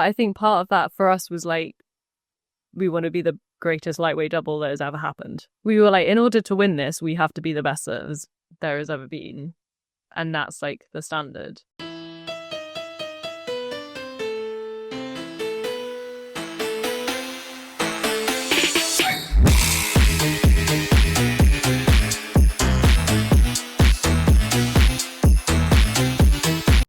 I think part of that for us was like, we want to be the greatest lightweight double that has ever happened. We were like, in order to win this, we have to be the best that there has ever been. And that's like the standard.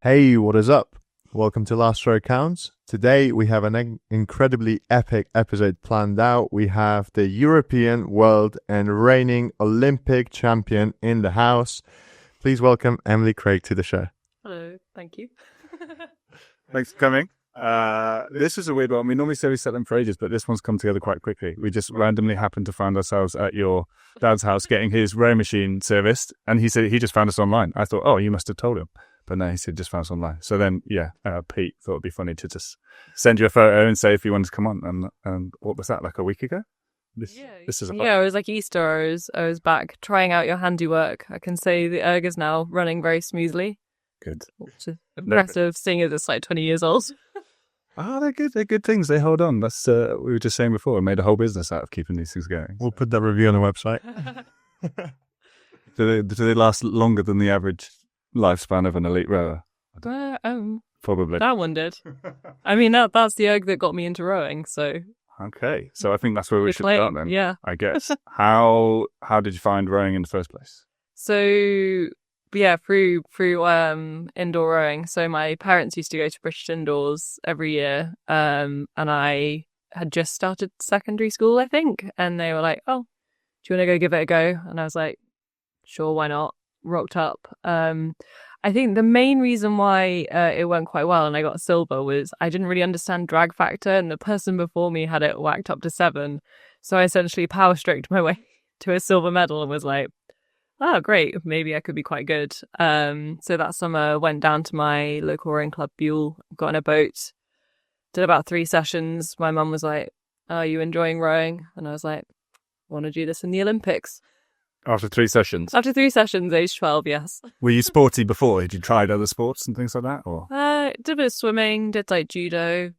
Hey, what is up? Welcome to Last Row Counts. Today we have an incredibly epic episode planned out. We have the European, world and reigning Olympic champion in the house. Please welcome Emily Craig to the show. Hello, thank you. Thanks for coming. This is a weird one. We normally say we set them for ages, but this one's come together quite quickly. We just randomly happened to find ourselves at your dad's house getting his rowing machine serviced, and he said he just found us online. I thought, oh, you must have told him. But no, he said just found us online. So then, Pete thought it'd be funny to just send you a photo and say if you wanted to come on. And what was that, like a week ago? This is a fun. Yeah, it was like Easter. I was back trying out your handiwork. I can say the erg is now running very smoothly. Good. Which is impressive, seeing as it's like 20 years old. They're good. They're good things. They hold on. That's we were just saying before. We made a whole business out of keeping these things going. We'll put that review on the website. Do they last longer than the average lifespan of an elite rower? Probably. That one did. I mean, that's the erg that got me into rowing, so... Okay, so I think that's where we should start then. Yeah. I guess. How did you find rowing in the first place? So, yeah, through indoor rowing. So my parents used to go to British Indoors every year, and I had just started secondary school, I think, and they were like, oh, do you want to go give it a go? And I was like, sure, why not? Rocked up. I think the main reason why it went quite well and I got silver was I didn't really understand drag factor, and the person before me had it whacked up to 7. So I essentially power stroked my way to a silver medal and was like, oh, great, maybe I could be quite good. So that summer went down to my local rowing club, Buell, got on a boat, did about 3 sessions. My mum was like, are you enjoying rowing? And I was like, I want to do this in the Olympics. After 3 sessions? After 3 sessions, age 12, yes. Were you sporty before? Had you tried other sports and things like that? Or did a bit of swimming, did like judo.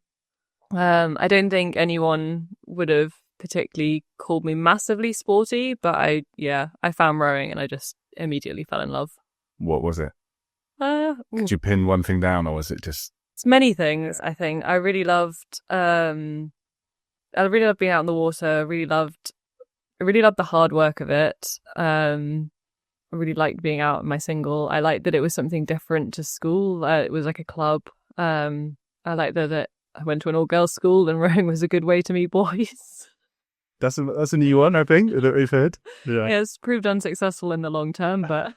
I don't think anyone would have particularly called me massively sporty, but I found rowing and I just immediately fell in love. What was it? Could you pin one thing down, or was it just... It's many things, I think. I really loved being out in the water. I really loved the hard work of it. I really liked being out in my single. I liked that it was something different to school. It was like a club. I liked that I went to an all-girls school and rowing was a good way to meet boys. That's a new one, I think, that we've heard. Yeah, it's proved unsuccessful in the long term, but...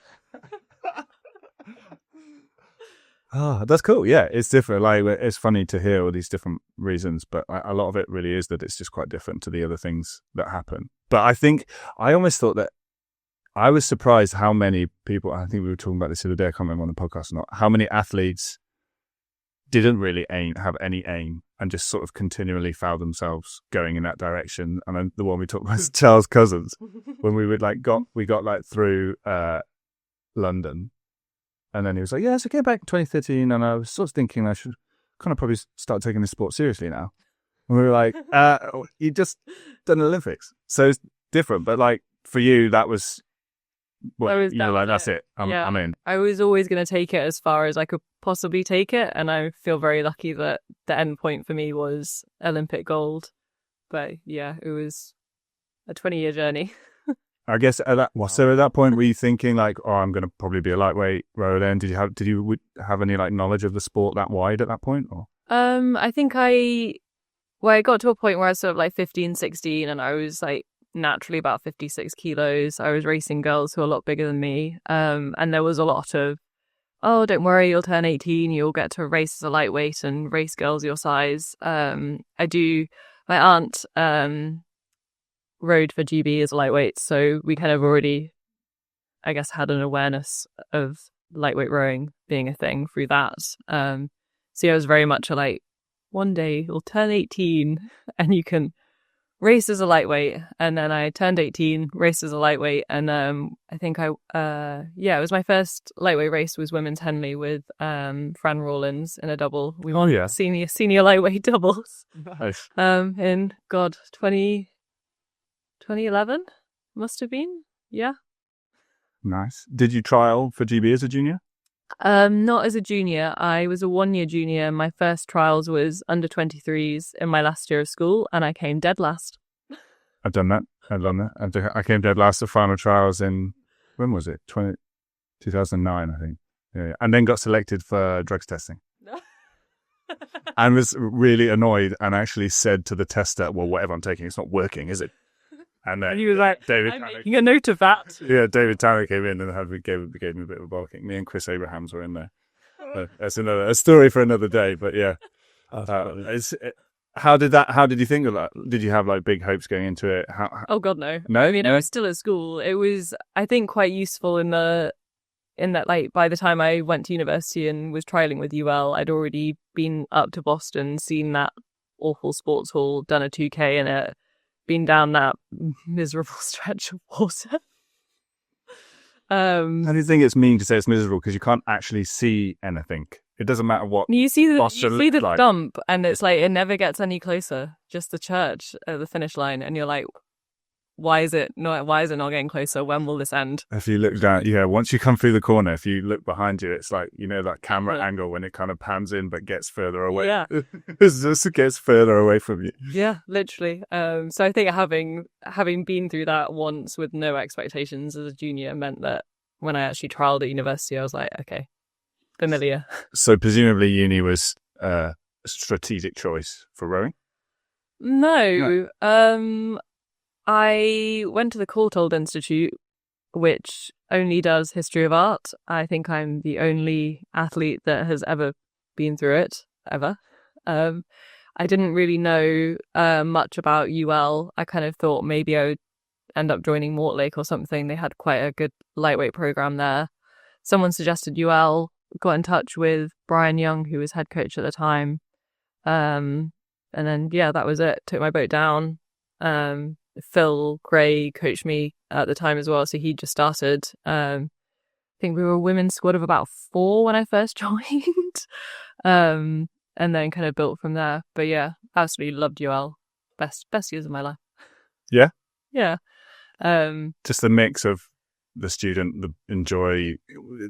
That's cool. Yeah, it's different. Like, it's funny to hear all these different reasons, but a lot of it really is that it's just quite different to the other things that happen. But I think I almost thought that I was surprised how many people, I think we were talking about this the other day, I can't remember on the podcast or not, how many athletes didn't really have any aim and just sort of continually found themselves going in that direction. And then the one we talked about was Charles Cousins, when we got through London. And then he was like, yeah, so I came back in 2013 and I was sort of thinking I should kind of probably start taking this sport seriously now. And we were like, you just done the Olympics. So it's different. But like for you, that was, that's it. I'm in. I was always going to take it as far as I could possibly take it. And I feel very lucky that the end point for me was Olympic gold. But yeah, it was a 20-year journey. I guess at that point, were you thinking like, oh, I'm going to probably be a lightweight rower then? Did you have any like knowledge of the sport that wide at that point? Or? I think I got to a point where I was sort of like 15, 16 and I was like naturally about 56 kilos. I was racing girls who are a lot bigger than me. And there was a lot of, oh, don't worry, you'll turn 18, you'll get to race as a lightweight and race girls your size. My aunt, rode for GB as a lightweight, so we kind of already, I guess, had an awareness of lightweight rowing being a thing through that. So yeah, it was very much like, one day you'll turn 18 and you can raced as a lightweight, and then I turned 18, raced as a lightweight, and I think it was my first lightweight race was women's Henley with Fran Rawlins in a double. We won senior lightweight doubles. Nice. In 2011 must have been. Yeah. Nice. Did you trial for GB as a junior? Not as a junior. I was a 1-year junior. My first trials was under 23s in my last year of school, and I came dead last. I've done that. I came dead last at final trials in, when was it? 2009, I think. Yeah. And then got selected for drugs testing. And was really annoyed and actually said to the tester, well, whatever I'm taking, it's not working, is it? And he was like, I'm making a note of that. Yeah, David Tanner came in and gave me a bit of a bollocking. Me and Chris Abrahams were in there. That's a story for another day, but yeah. How did you think of that? Did you have like big hopes going into it? Oh God, no. No? I mean, I was still at school. It was, I think, quite useful in that like by the time I went to university and was trialing with UL, I'd already been up to Boston, seen that awful sports hall, done a 2K in it, been down that miserable stretch of water. How do you think it's mean to say it's miserable because you can't actually see anything? It doesn't matter what you see the like. dump, and it's like it never gets any closer. Just the church at the finish line, and you're like, why is it not getting closer? When will this end? If you look down, once you come through the corner, if you look behind you, it's like, that camera angle when it kind of pans in but gets further away. Yeah. It just gets further away from you. Yeah, literally. So I think having been through that once with no expectations as a junior meant that when I actually trialled at university, I was like, okay, familiar. So presumably uni was a strategic choice for rowing? No. I went to the Courtauld Institute, which only does history of art. I think I'm the only athlete that has ever been through it, ever. I didn't really know much about UL. I kind of thought maybe I would end up joining Mortlake or something. They had quite a good lightweight program there. Someone suggested UL, got in touch with Brian Young, who was head coach at the time. And then, that was it. Took my boat down. Phil Gray coached me at the time as well, so he just started. I think we were a women's squad of about 4 when I first joined, and then kind of built from there. But yeah, absolutely loved UL. Best years of my life. Yeah? Yeah. Just the mix of the student, the enjoy,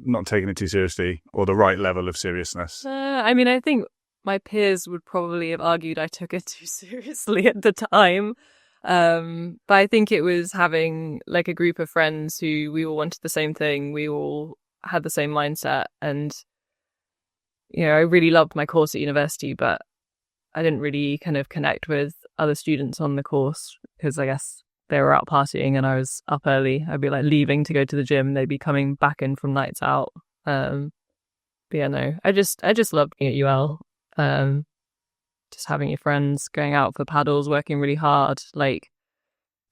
not taking it too seriously, or the right level of seriousness. I mean, I think my peers would probably have argued I took it too seriously at the time. But I think it was having like a group of friends who we all wanted the same thing. We all had the same mindset, and I really loved my course at university, but I didn't really kind of connect with other students on the course because I guess they were out partying and I was up early. I'd be like leaving to go to the gym, they'd be coming back in from nights out. But yeah, no, I just loved being at UL. Just having your friends, going out for paddles, working really hard, like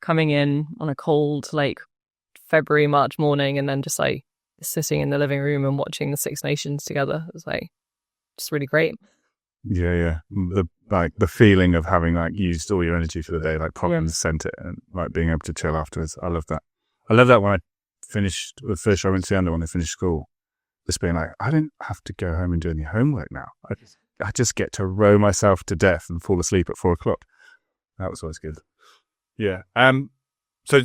coming in on a cold, like February, March morning, and then just like sitting in the living room and watching the Six Nations together. It was like just really great. Yeah. The feeling of having like used all your energy for the day, like properly sent it, and like being able to chill afterwards. I love that. I love that when I finished the first year I went to the under when I finished school. Just being like, I don't have to go home and do any homework now. I just get to row myself to death and fall asleep at 4:00. That was always good. Yeah. So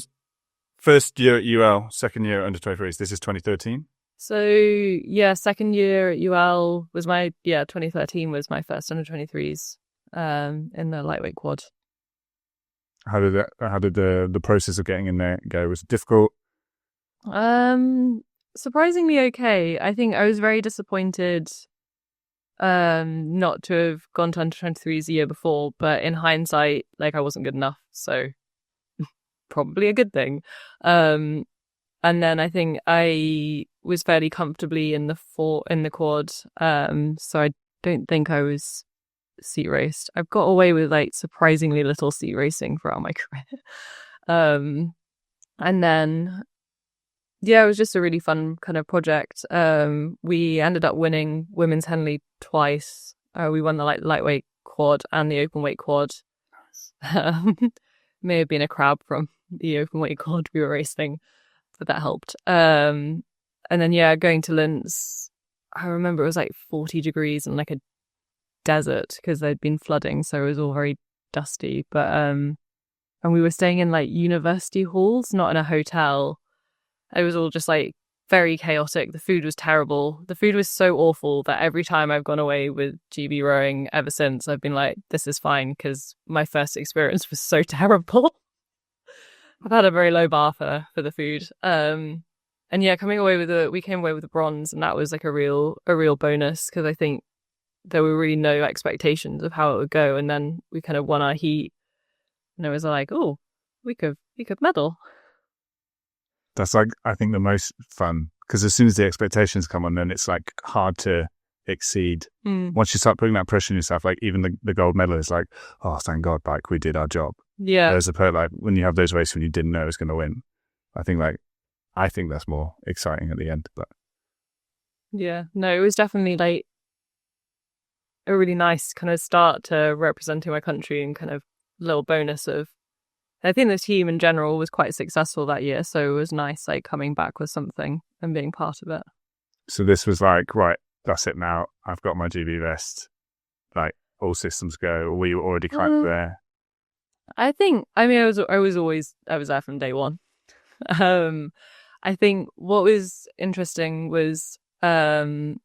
first year at UL, second year under 23s. This is 2013. So yeah, second year at UL was 2013 was my first under 23s in the lightweight quad. How did the process of getting in there go? Was it difficult? Surprisingly okay. I think I was very disappointed not to have gone to under 23s the year before, but in hindsight, like I wasn't good enough, so probably a good thing. And then I think I was fairly comfortably in the quad, so I don't think I was seat raced. I've got away with like surprisingly little seat racing throughout my career. And then it was just a really fun kind of project. We ended up winning women's Henley twice. We won the lightweight quad and the open weight quad. may have been a crab from the open weight cord we were racing, but that helped. And then, yeah, going to Linz, I remember it was like 40 degrees and like a desert because there'd been flooding. So it was all very dusty. But, and we were staying in like university halls, not in a hotel. It was all just like very chaotic. The food was terrible. The food was so awful that every time I've gone away with GB rowing ever since, I've been like, this is fine because my first experience was so terrible. I've had a very low bar for the food. And yeah, we came away with a bronze, and that was like a real bonus because I think there were really no expectations of how it would go, and then we kind of won our heat, and it was like, oh, we could medal. That's like, I think, the most fun, because as soon as the expectations come on, then it's like hard to exceed. Once you start putting that pressure on yourself, like even the gold medal is like, oh, thank God, like we did our job. Yeah. As opposed, like when you have those races when you didn't know it was going to win, I think that's more exciting at the end. But yeah, no, it was definitely like a really nice kind of start to representing my country, and kind of little bonus of, I think the team in general was quite successful that year, so it was nice like coming back with something and being part of it. So this was like, right, that's it now. I've got my GB vest. Like all systems go. Or were you already kind of there? I was there from day one. I think what was interesting was, so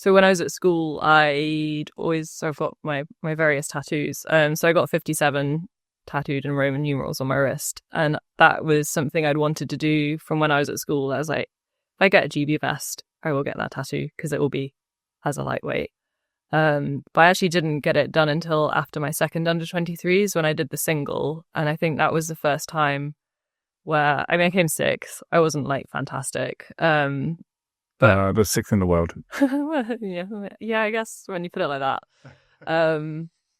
when I was at school, I've got my various tattoos. So I got 57 tattooed in Roman numerals on my wrist. And that was something I'd wanted to do from when I was at school. I was like, if I get a GB vest, I will get that tattoo because it will be as a lightweight. But I actually didn't get it done until after my second under-23s when I did the single. And I think that was the first time where, I came sixth. I wasn't like fantastic. But the sixth in the world. yeah, I guess when you put it like that.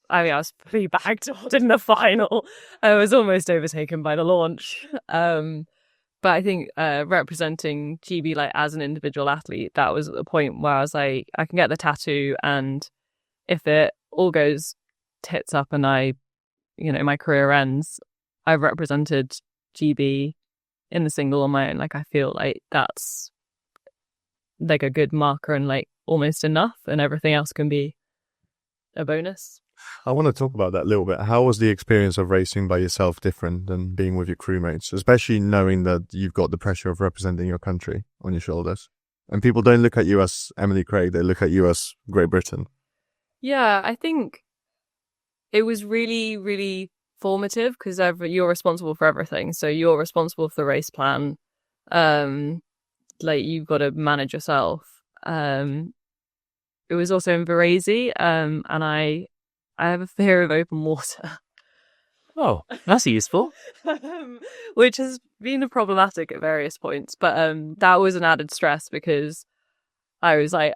I was pretty bagged in the final. I was almost overtaken by the launch. But I think representing GB like as an individual athlete, that was the point where I was like, I can get the tattoo, and if it all goes tits up and my career ends, I've represented GB in the single on my own. Like I feel like that's like a good marker and like almost enough, and everything else can be a bonus. I want to talk about that a little bit. How was the experience of racing by yourself different than being with your crewmates, especially knowing that you've got the pressure of representing your country on your shoulders? And people don't look at you as Emily Craig, they look at you as Great Britain. Yeah, I think it was really, really formative because you're responsible for everything. So you're responsible for the race plan. Like you've got to manage yourself. It was also in Varese, and I have a fear of open water. Oh, that's useful. Which has been problematic at various points. But that was an added stress because I was like,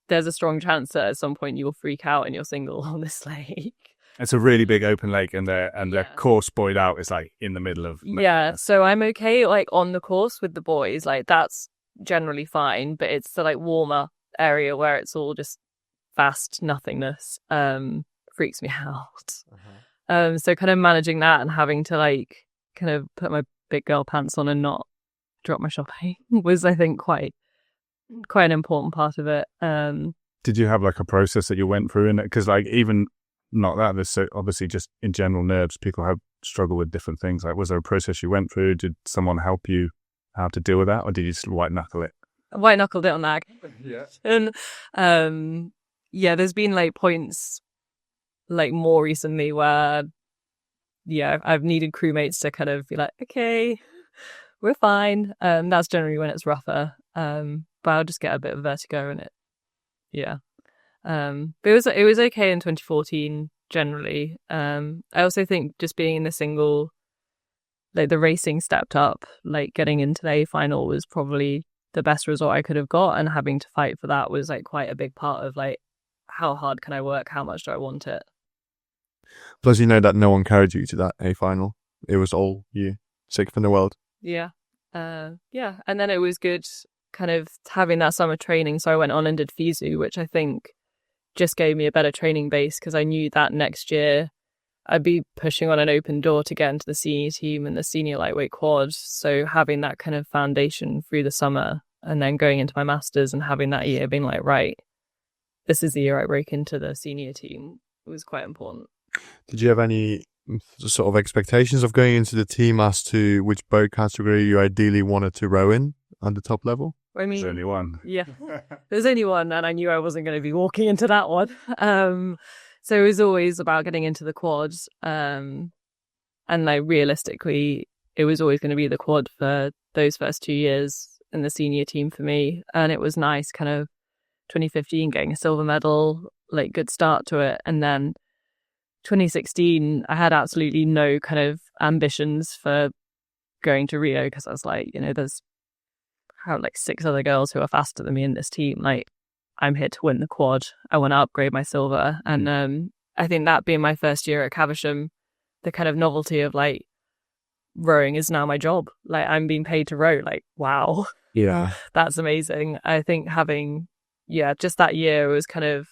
there's a strong chance that at some point you'll freak out and you're single on this lake. It's a really big open lake, and the course buoyed out is like in the middle of... Yeah, so I'm okay like on the course with the boys. Like that's generally fine, but it's the like warmer area where it's all just vast nothingness. Freaks me out. So kind of managing that and having to like kind of put my big girl pants on and not drop my shopping was, I think, quite an important part of it. Did you have like a process that you went through in it? Because like even not that, there's so obviously just in general nerves, people have struggle with different things. Like was there a process you went through? Did someone help you how to deal with that, or did you just white knuckle it? White knuckled it on that. Yeah. And there's been like points like more recently where I've needed crewmates to kind of be like, okay, we're fine. That's generally when it's rougher. But I'll just get a bit of vertigo in it. But it was okay in 2014 generally. I also think just being in the single, like the racing stepped up, like getting into the A final was probably the best result I could have got, and having to fight for that was like quite a big part of like, how hard can I work? How much do I want it? Plus, you know that no one carried you to that A final. It was all you, sixth in the world. Yeah. And then it was good kind of having that summer training. So I went on and did FISU, which I think just gave me a better training base because I knew that next year I'd be pushing on an open door to get into the senior team and the senior lightweight quad. So having that kind of foundation through the summer and then going into my masters and having that year being like, right, this is the year I break into the senior team was quite important. Did you have any sort of expectations of going into the team as to which boat category you ideally wanted to row in at the top level? I mean, There's only one. Yeah, there's only one, and I knew I wasn't going to be walking into that one. So it was always about getting into the quads, and like realistically, it was always going to be the quad for those first 2 years in the senior team for me. And it was nice, kind of 2015 getting a silver medal, like good start to it, and then 2016 I had absolutely no kind of ambitions for going to Rio because I was like, there's like 6 other girls who are faster than me in this team. Like, I'm here to win the quad. I want to upgrade my silver. And I think that being my first year at Caversham, the kind of novelty of like rowing is now my job. Like, I'm being paid to row. Like, wow. Yeah. That's amazing. I think having, just that year was kind of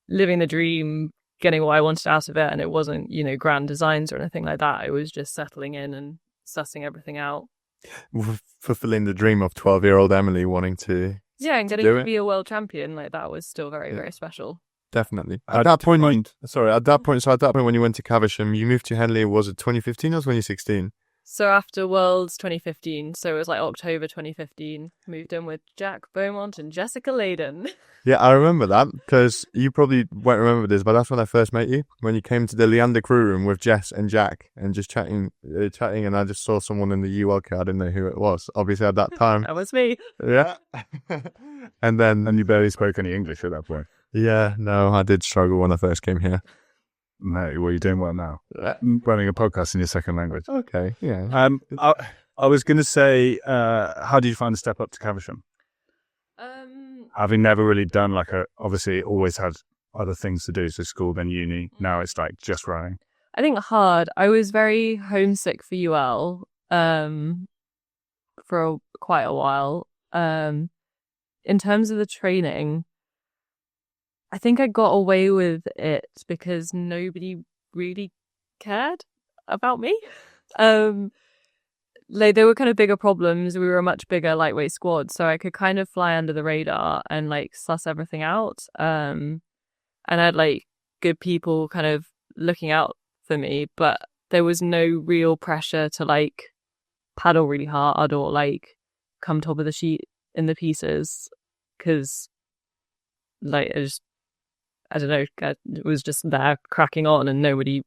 living the dream, getting what I wanted out of it. And it wasn't, grand designs or anything like that. It was just settling in and sussing everything out. Fulfilling the dream of 12-year-old Emily wanting to and getting do to it. be a world champion, like that was still very, very special. Definitely. At that point, when you went to Caversham, you moved to Henley, was it 2015 or 2016? So after Worlds 2015, so it was like October 2015, moved in with Jack Beaumont and Jessica Layden. Yeah, I remember that because you probably won't remember this, but that's when I first met you, when you came to the Leander crew room with Jess and Jack and just chatting, and I just saw someone in the UL car. I didn't know who it was, obviously, at that time. That was me. Yeah. And you barely spoke any English at that point. Yeah, no, I did struggle when I first came here. No, well, you're doing well now. Running a podcast in your second language. Okay, yeah. I was going to say, how did you find the step up to Caversham? Having never really done obviously always had other things to do, so school, then uni. Now it's like just rowing. I think hard. I was very homesick for UL for quite a while. In terms of the training, I think I got away with it because nobody really cared about me. Like, there were kind of bigger problems. We were a much bigger lightweight squad, so I could kind of fly under the radar and like suss everything out. And I had like good people kind of looking out for me, but there was no real pressure to like paddle really hard or like come top of the sheet in the pieces because like I don't know, it was just there cracking on and nobody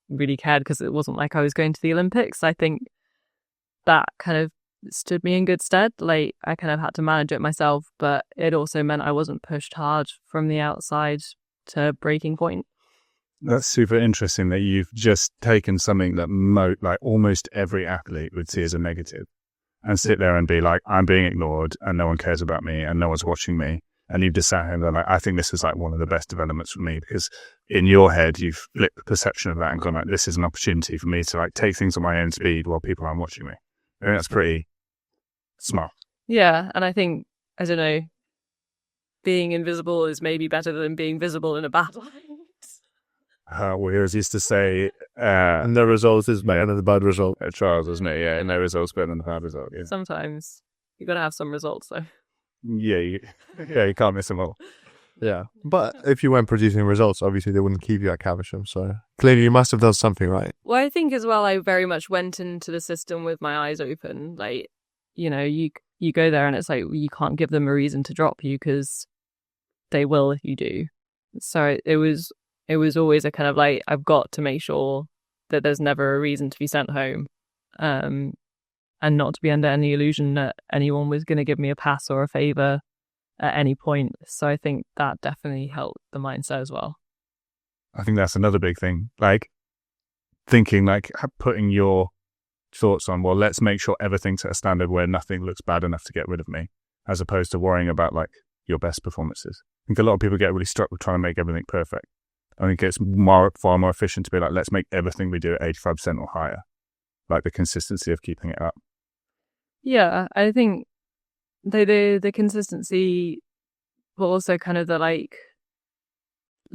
really cared because it wasn't like I was going to the Olympics. I think that kind of stood me in good stead. Like, I kind of had to manage it myself, but it also meant I wasn't pushed hard from the outside to breaking point. That's super interesting that you've just taken something that almost every athlete would see as a negative and sit there and be like, I'm being ignored and no one cares about me and no one's watching me. And you've just sat here and been like, I think this is like one of the best developments for me because in your head, you've flipped the perception of that and gone like, this is an opportunity for me to like take things at my own speed while people aren't watching me. I think that's pretty smart. Yeah. And I think, I don't know, being invisible is maybe better than being visible in a bad light. Whereas used to say, and the result is better than the bad result. Charles, isn't it? Yeah, and no result's better than the bad result. Yeah. Sometimes you got to have some results, though. Yeah, you can't miss them all. Yeah, but if you weren't producing results, obviously they wouldn't keep you at Caversham. So clearly, you must have done something right. Well, I think as well, I very much went into the system with my eyes open. Like, you go there and it's like you can't give them a reason to drop you because they will if you do. So it was always a kind of like, I've got to make sure that there's never a reason to be sent home, and not to be under any illusion that anyone was going to give me a pass or a favour at any point. So I think that definitely helped the mindset as well. I think that's another big thing. Like, thinking, like, putting your thoughts on, well, let's make sure everything's at a standard where nothing looks bad enough to get rid of me, as opposed to worrying about, like, your best performances. I think a lot of people get really stuck with trying to make everything perfect. I think it's far more efficient to be like, let's make everything we do at 85% or higher. Like, the consistency of keeping it up. Yeah, I think the consistency, but also kind of the like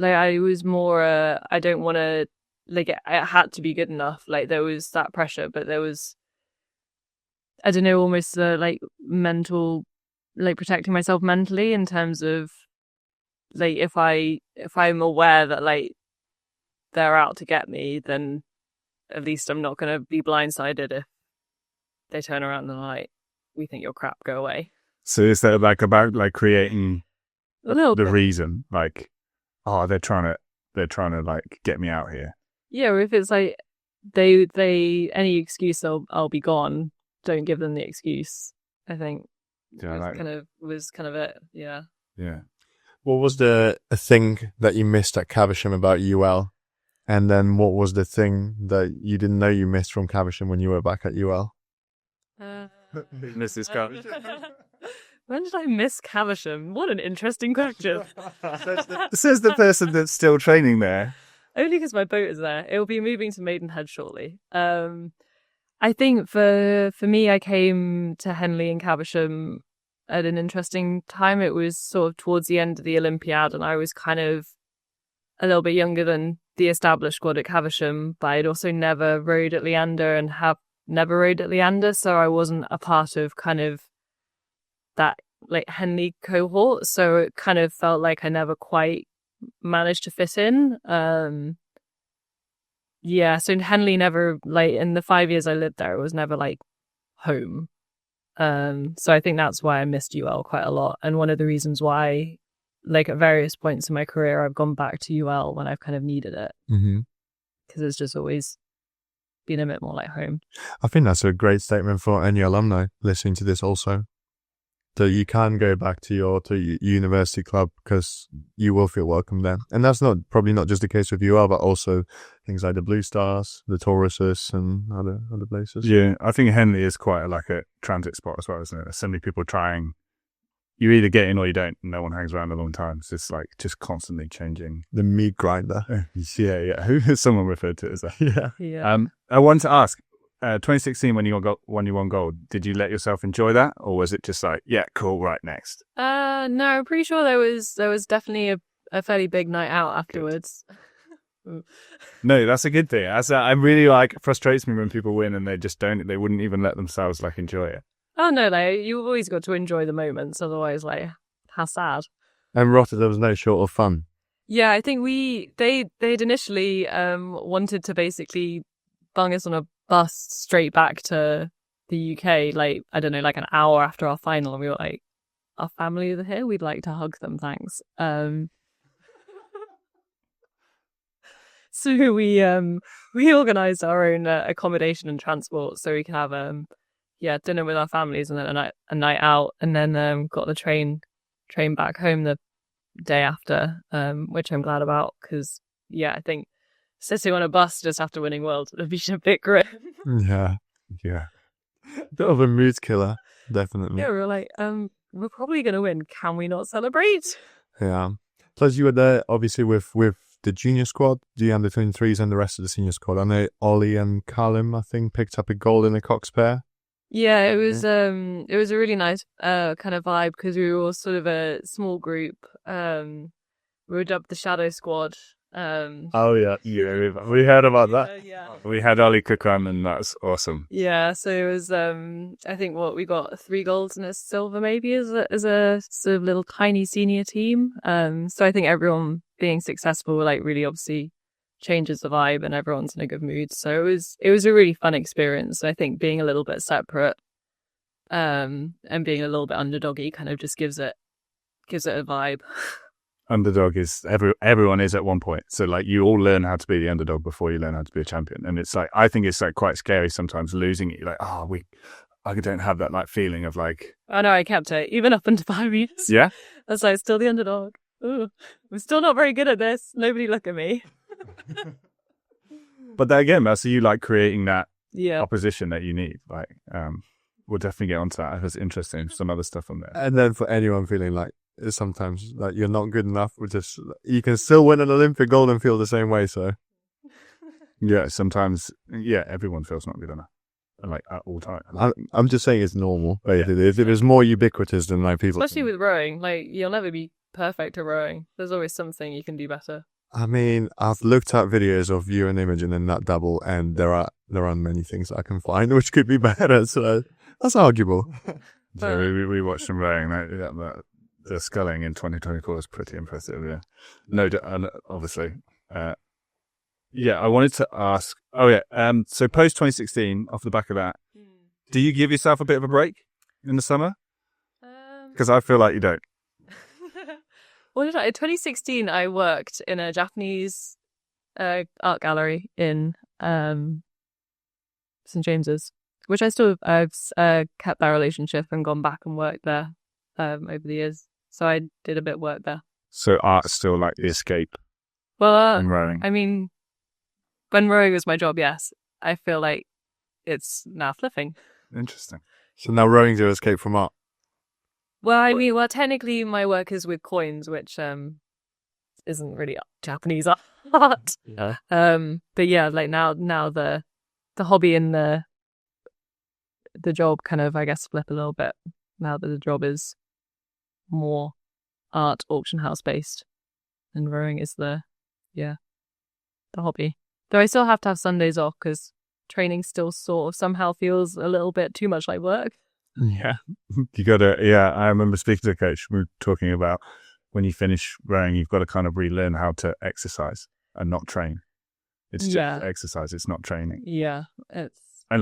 I was more, I don't want to like it had to be good enough. Like there was that pressure, but there was, I don't know, almost like mental, like protecting myself mentally in terms of like if I'm aware that like they're out to get me, then at least I'm not going to be blindsided if they turn around and like, we think you're crap, go away. So is that like about like creating A little the bit. reason, like, oh, they're trying to like get me out here. Yeah, or if it's like they any excuse, I'll be gone. Don't give them the excuse. I think Yeah, was kind of it. Yeah. yeah. What was the thing that you missed at Caversham about UL? And then what was the thing that you didn't know you missed from Caversham when you were back at UL? Mrs. Carr. When did I miss Caversham? What an interesting question. Says the person that's still training there. Only because my boat is there. It'll be moving to Maidenhead shortly. I think for me, I came to Henley and Caversham at an interesting time. It was sort of towards the end of the Olympiad, and I was kind of a little bit younger than the established squad at Caversham, but I'd also never rowed at Leander and have never rowed at Leander, so I wasn't a part of kind of that like Henley cohort, so it kind of felt like I never quite managed to fit in. Yeah, so Henley never, like in the 5 years I lived there, it was never like home. So I think that's why I missed UL quite a lot, and one of the reasons why, like at various points in my career, I've gone back to UL when I've kind of needed it, because it's just always been a bit more like home. I think that's a great statement for any alumni listening to this also. So you can go back to your university club because you will feel welcome there. And that's probably not just the case with UL, but also things like the Blue Stars, the Tauruses and other places. Yeah, I think Henley is quite like a transit spot as well, isn't it? There's so many people trying. You either get in or you don't. No one hangs around a long time. So it's like just constantly changing. The meat grinder. Yeah. Who someone referred to it as that? Yeah. I wanted to ask, 2016 when you won gold, did you let yourself enjoy that, or was it just like, yeah, cool, right, next? No, I'm pretty sure there was definitely a fairly big night out afterwards. No, that's a good thing. I'm really like, frustrates me when people win and they wouldn't even let themselves like enjoy it. Oh no, like you've always got to enjoy the moments, otherwise, like, how sad. And Rotterdam was no short of fun. Yeah, I think they'd initially wanted to basically bung us on a bus straight back to the UK, like, I don't know, like an hour after our final, and we were like, our family are here, we'd like to hug them, thanks. So we organised our own accommodation and transport so we can have dinner with our families and then a night out, and then got the train back home the day after, which I'm glad about, because I think sitting on a bus just after winning World would be a bit grim. Yeah. Bit of a mood killer, definitely. Yeah, we were like, we're probably going to win. Can we not celebrate? Yeah. Plus, you were there, obviously, with the junior squad, the under-23s and the rest of the senior squad. I know Ollie and Callum, I think, picked up a gold in the Cox pair. Yeah, it was a really nice kind of vibe, because we were all sort of a small group. We were dubbed the Shadow Squad. Oh yeah, we heard about that. Yeah. We had Ollie Cookham, and that's awesome. Yeah, so it was I think we got 3 golds and a silver maybe as a sort of little tiny senior team. So I think everyone being successful like really obviously changes the vibe, and everyone's in a good mood. So it was a really fun experience. I think being a little bit separate and being a little bit underdoggy kind of just gives it a vibe. Underdog is everyone is at one point. So like you all learn how to be the underdog before you learn how to be a champion. And it's like, I think it's like quite scary sometimes losing it. You're like, I don't have that like feeling of like. I know, I kept it even up until 5 years. Yeah. I was like, still the underdog. Ooh, I'm still not very good at this. Nobody look at me. But then again, that's you like creating that Yeah. opposition that you need. Like, we'll definitely get onto that. It's interesting. Some other stuff on there. And then for anyone feeling like sometimes like you're not good enough, you can still win an Olympic gold and feel the same way. So Yeah, sometimes, everyone feels not good enough. Like at all times. I'm just saying it's normal. Basically, if it's more ubiquitous than like people, Especially with rowing, like you'll never be perfect at rowing. There's always something you can do better. I mean, I've looked at videos of you and Imogen in that double, and there aren't many things I can find which could be better. So that's arguable. So we watched them rowing. The sculling in 2024 is pretty impressive. Yeah, no, obviously. I wanted to ask. So post 2016, off the back of that, do you give yourself a bit of a break in the summer? Because I feel like you don't. What did in 2016, I worked in a Japanese art gallery in St. James's, which I've kept that relationship and gone back and worked there over the years. So I did a bit of work there. So art's still like the escape Well, in rowing. I mean, when rowing was my job, yes. I feel like it's now flipping. Interesting. So now rowing's your escape from art. Well, I mean, technically my work is with coins, which isn't really Japanese art. Yeah. But yeah, like now the hobby and the job kind of, I guess, flip a little bit now that the job is more art auction house based, and rowing is the hobby. Though I still have to have Sundays off because training still sort of somehow feels a little bit too much like work. Yeah. You got to, I remember speaking to a coach. We were talking about when you finish rowing, you've got to kind of relearn how to exercise and not train. It's just exercise, it's not training. Yeah. And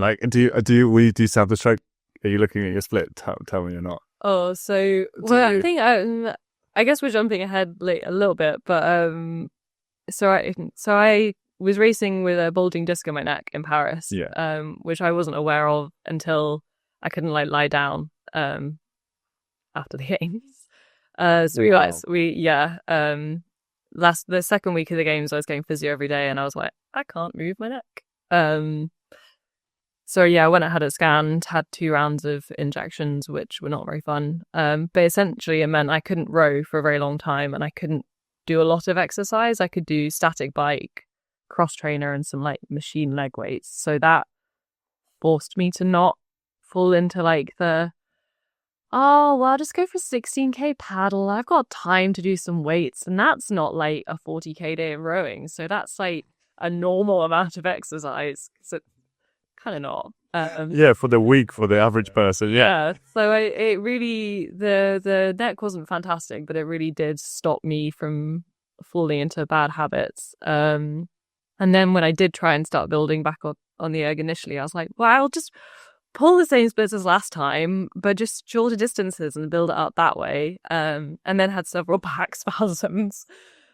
like, will you do South of Stroke? Are you looking at your split? Tell me you're not. Oh, so, I think, I guess we're jumping ahead a little bit, but, so I was racing with a bulging disc in my neck in Paris, which I wasn't aware of until I couldn't lie down after the games. So we realized the second week of the games I was getting physio every day, and I was like, I can't move my neck. So I went and had it scanned, had 2 rounds of injections, which were not very fun. But essentially it meant I couldn't row for a very long time, and I couldn't do a lot of exercise. I could do static bike, cross trainer, and some like machine leg weights. So that forced me to not fall into like I'll just go for 16k paddle. I've got time to do some weights, and that's not like a 40k day of rowing. So that's like a normal amount of exercise. So kind of not. For the week, for the average person. Yeah. So it really, the neck wasn't fantastic, but it really did stop me from falling into bad habits. And then when I did try and start building back on the erg initially, I was like, well, I'll just pull the same splits as last time, but just shorter distances and build it up that way. And then had several back spasms.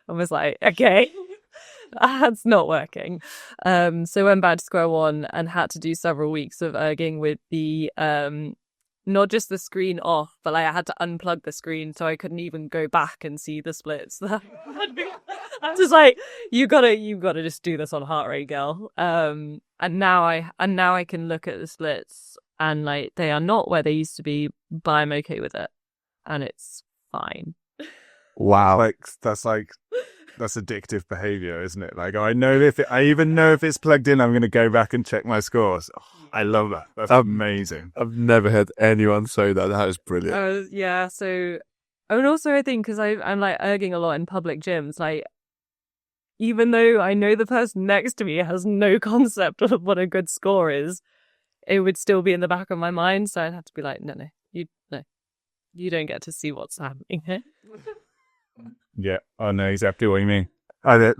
I was like, okay, that's not working. So went back to square one and had to do several weeks of erging with the not just the screen off, but like I had to unplug the screen so I couldn't even go back and see the splits. I was just like, you gotta just do this on heart rate, girl. And now I can look at the splits and like they are not where they used to be, but I'm okay with it, and it's fine. Wow. That's addictive behavior, isn't it? Like, I even know if it's plugged in, I'm going to go back and check my scores. Oh, I love that. That's amazing. I've never had anyone say that. That is brilliant. So, and also I think because I'm like erging a lot in public gyms, like even though I know the person next to me has no concept of what a good score is, it would still be in the back of my mind. So I'd have to be like, no, you don't get to see what's happening here. Yeah, I know exactly what you mean. I've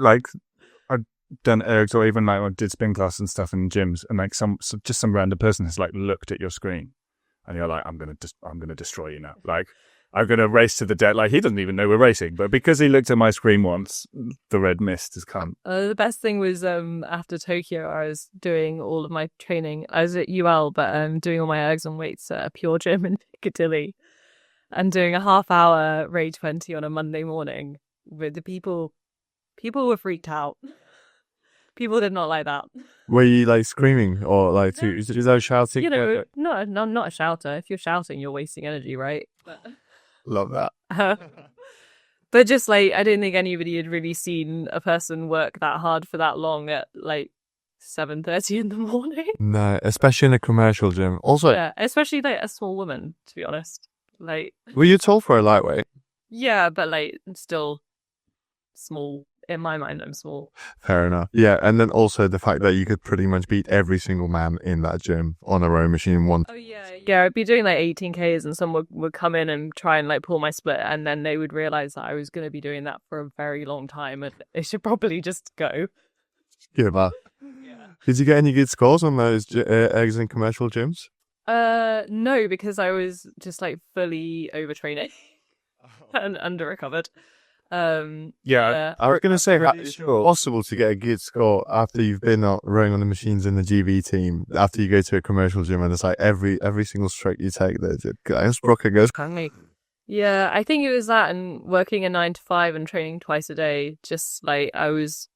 done ergs, or even like I did spin class and stuff in gyms, and like some random person has like looked at your screen, and you're like, I'm gonna destroy you now. Like, I'm gonna race to the death. Like, he doesn't even know we're racing, but because he looked at my screen once, the red mist has come. The best thing was after Tokyo, I was doing all of my training. I was at UL, but doing all my ergs and weights at a Pure Gym in Piccadilly. And doing a half-hour Ray 20 on a Monday morning with the people. People were freaked out. People did not like that. Were you like screaming or like is that shouting? You know, no, I'm not a shouter. If you're shouting, you're wasting energy, right? Love that. But just like, I didn't think anybody had really seen a person work that hard for that long at like 7:30 in the morning. No, especially in a commercial gym. Also, yeah, especially like a small woman, to be honest. Like, were you told for a lightweight? Yeah, but like still small in my mind, I'm small. Fair enough. Yeah, and then also the fact that you could pretty much beat every single man in that gym on a rowing machine one. Oh yeah. I'd be doing like 18Ks and someone would come in and try and like pull my split, and then they would realize that I was going to be doing that for a very long time and they should probably just go. Yeah, man. Did you get any good scores on those eggs in commercial gyms? No, because I was just like fully overtraining and under recovered. Yeah, I was going to say, pretty it's sure. possible to get a good score after you've been rowing on the machines in the GB team, after you go to a commercial gym and it's like every single stroke you take, the sprocket goes. Yeah, I think it was that and working a 9 to 5 and training twice a day. Just like I was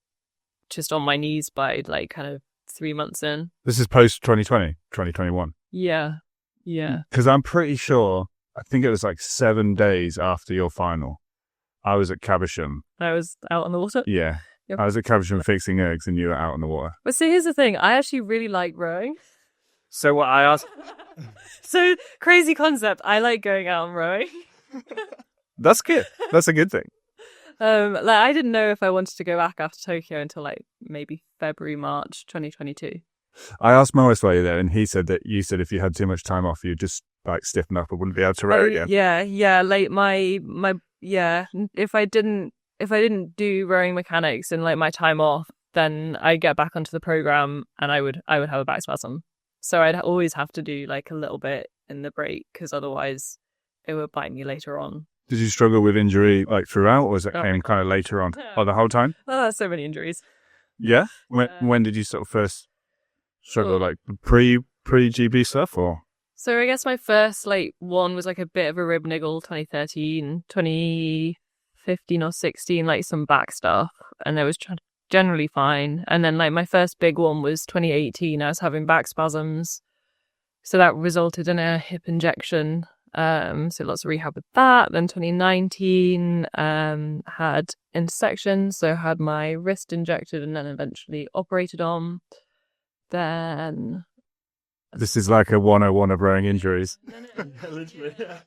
just on my knees by like kind of 3 months in. This is post 2020, 2021. Yeah. Because I'm pretty sure, I think it was like 7 days after your final, I was at Caversham. I was out on the water. Yeah. Yep. I was at Caversham fixing eggs and you were out on the water. But see, here's the thing. I actually really like rowing. So what I asked... So crazy concept. I like going out and rowing. That's good. That's a good thing. Like I didn't know if I wanted to go back after Tokyo until like maybe February, March 2022. I asked Morris while you were there and he said that you said if you had too much time off, you'd just like stiffen up and wouldn't be able to row again. Yeah. Like my if I didn't do rowing mechanics and like my time off, then I'd get back onto the program and I would have a back spasm. So I'd always have to do like a little bit in the break because otherwise it would bite me later on. Did you struggle with injury like throughout, or was it came kind of later on? Oh, the whole time? Oh, there's so many injuries. Yeah. When did you sort of first struggle, like pre GB stuff, or? So I guess my first like one was like a bit of a rib niggle, 2013, 2015 or 16, like some back stuff, and it was generally fine. And then like my first big one was 2018. I was having back spasms, so that resulted in a hip injection. So lots of rehab with that. Then 2019 had intersection, so had my wrist injected and then eventually operated on. Then this is like a 101 of rowing injuries.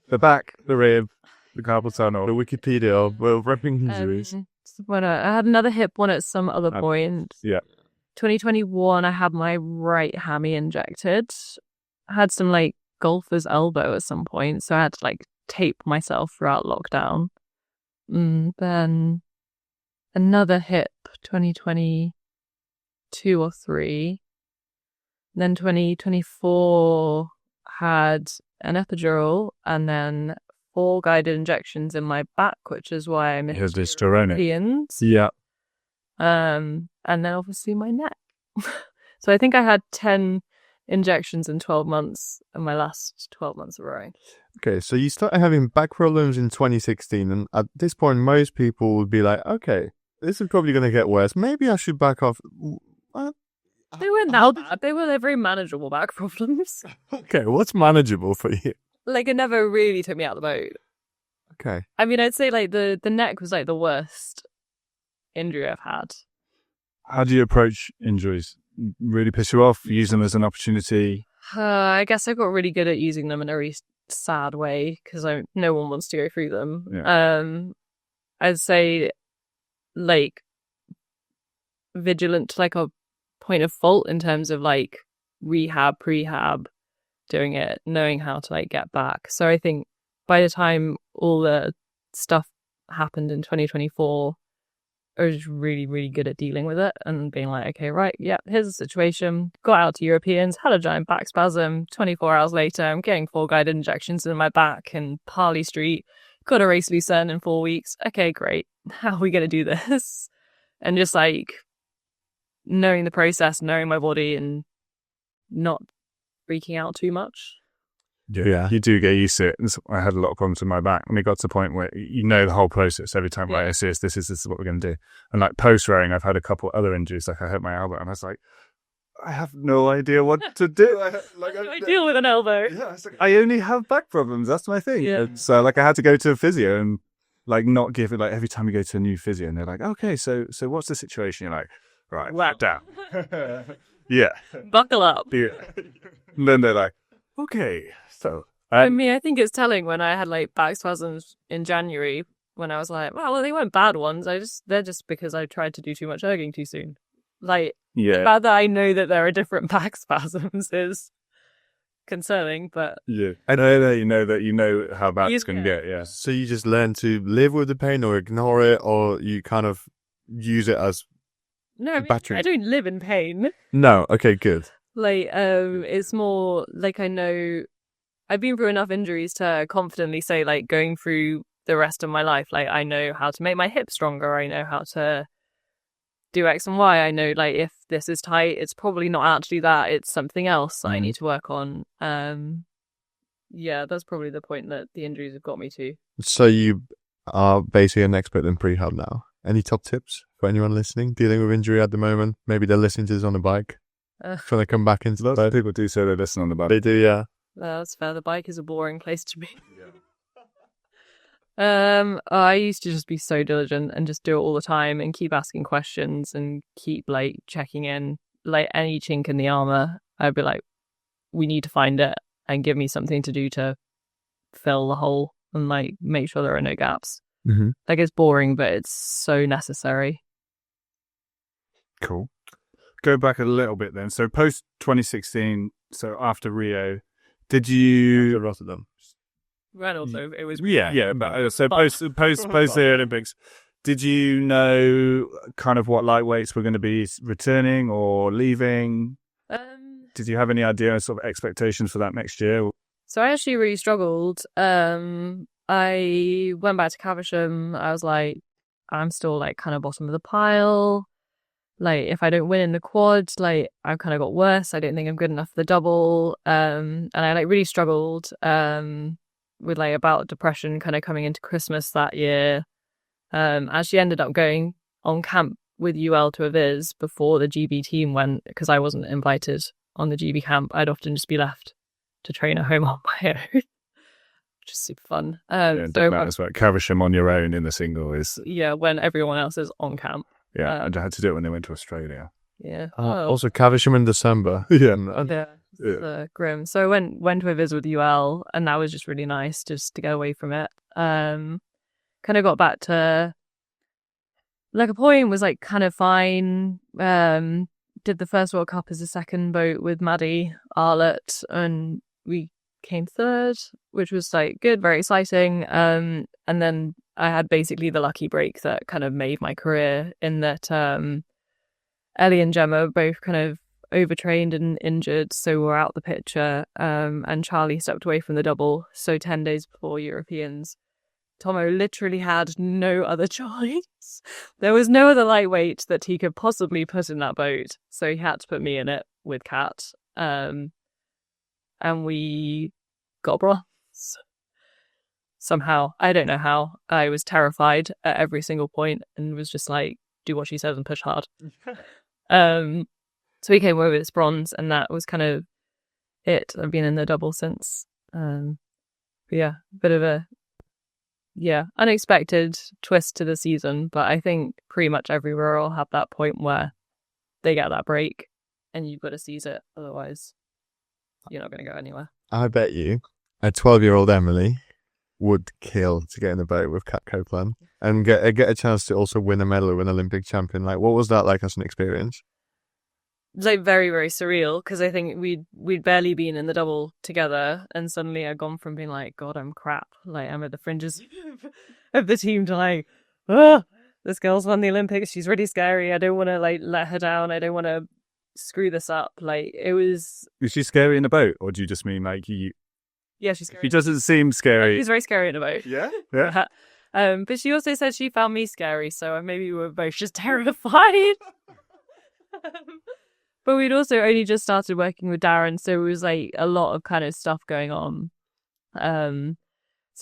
The back, the rib, the carpal tunnel, the Wikipedia of rowing injuries. When I had another hip one at some other point. Yeah. 2021 I had my right hammy injected. I had some like golfer's elbow at some point, so I had to like tape myself throughout lockdown. Then another hip 2022 or 3. Then 2024 had an epidural and then 4 guided injections in my back, which is why I missed this Europeans. Yeah. And then obviously my neck. So I think I had 10 injections in 12 months in my last 12 months of rowing. Okay, so you started having back problems in 2016, and at this point, most people would be like, okay, this is probably going to get worse. Maybe I should back off. They weren't that bad. They were very manageable back problems. Okay, what's manageable for you? Like, it never really took me out of the boat. Okay. I mean, I'd say, like, the neck was, like, the worst injury I've had. How do you approach injuries? Really piss you off? Use them as an opportunity? I guess I got really good at using them in a really sad way because no one wants to go through them. Yeah. I'd say, like, vigilant to, like, a point of fault in terms of, like, rehab, prehab, doing it, knowing how to, like, get back. So I think by the time all the stuff happened in 2024, I was really, really good at dealing with it and being like, okay, right, yeah, here's the situation. Got out to Europeans, had a giant back spasm. 24 hours later, I'm getting 4 guided injections in my back in Parley Street. Got a race Lucerne in 4 weeks. Okay, great. How are we going to do this? And just like knowing the process, knowing my body and not freaking out too much. Yeah, you do get used to it. I had a lot of problems with my back, and it got to the point where you know the whole process every time. Right, this is what we're going to do. And like post rowing, I've had a couple other injuries. Like I hurt my elbow, and I was like, I have no idea what to do. I deal with an elbow. Yeah, I was like, I only have back problems. That's my thing. Yeah. And so like I had to go to a physio and like not give it. Like every time you go to a new physio, and they're like, okay, so what's the situation? You're like, right, Wow. down. Yeah, Buckle up. yeah. And then they're like, okay, so. I mean, I think it's telling when I had like back spasms in January when I was like, well, they weren't bad ones. They're just because I tried to do too much erging too soon. Like, the fact that I know that there are different back spasms is concerning, but yeah, I know that you know how bad it's going to get. Yeah. So you just learn to live with the pain or ignore it, or you kind of use it as no, I mean, battery. I don't live in pain. No, okay, good. Like, it's more like I know I've been through enough injuries to confidently say, like, going through the rest of my life, like, I know how to make my hips stronger. I know how to do X and Y. I know, like, if this is tight, it's probably not actually that. It's something else I need to work on. Yeah, that's probably the point that the injuries have got me to. So you are basically an expert in prehab now. Any top tips for anyone listening, dealing with injury at the moment? Maybe they're listening to this on a bike. Trying to come back into the boat. People do say they listen on the bike. They do, yeah. That's fair. The bike is a boring place to be. I used to just be so diligent and just do it all the time and keep asking questions and keep like checking in. Like any chink in the armor, I'd be like, we need to find it and give me something to do to fill the hole and like make sure there are no gaps. Mm-hmm. Like, it's boring, but it's so necessary. Cool. Go back a little bit then. So post 2016, so after Rio, did you Rotterdam? And also, it was but so post the Olympics, did you know kind of what lightweights were going to be returning or leaving? Did you have any idea of sort of expectations for that next year? So I actually really struggled. I went back to Caversham. I was like, I'm still like kind of bottom of the pile. Like, if I don't win in the quad, like, I've kind of got worse. I don't think I'm good enough for the double. And I like really struggled with like about depression kind of coming into Christmas that year. Actually ended up going on camp with UL to a Viz before the GB team went, because I wasn't invited on the GB camp. I'd often just be left to train at home on my own, which is super fun. That's right. Caversham on your own in the single is... Yeah, when everyone else is on camp. Yeah, I had to do it when they went to Australia. Yeah. Also, Caversham in December. Yeah. Grim. So I went to a visit with UL, and that was just really nice just to get away from it. Kind of got back to like a point was like kind of fine. Did the first World Cup as a second boat with Maddie Arlett, and we came third, which was like good, very exciting. And then I had basically the lucky break that kind of made my career, in that Ellie and Gemma both kind of overtrained and injured, so we're out the picture. And Charlie stepped away from the double. So 10 days before Europeans, Tomo literally had no other choice. There was no other lightweight that he could possibly put in that boat, so he had to put me in it with Kat. And we got bronze. Somehow, I don't know how. I was terrified at every single point and was just like, do what she says and push hard. So we came away with this bronze, and that was kind of it. I've been in the double since. But yeah, bit of a unexpected twist to the season. But I think pretty much everywhere will have that point where they get that break and you've got to seize it. Otherwise, you're not going to go anywhere. I bet you a 12-year-old Emily would kill to get in the boat with Kat Copeland and get a chance to also win a medal with an Olympic champion. Like, what was that like as an experience? It's like very, very surreal, because I think we'd barely been in the double together, and suddenly I'd gone from being like, God, I'm crap, like I'm at the fringes of the team, to like, this girl's won the Olympics, she's really scary, I don't want to like let her down, I don't want to screw this up. Like, it was... Is she scary in a boat, or do you just mean like you... Yeah, she's scary. She doesn't seem scary. She's very scary in a boat. Yeah? Yeah. But she also said she found me scary, so maybe we were both just terrified. But we'd also only just started working with Darren, so it was like a lot of kind of stuff going on. So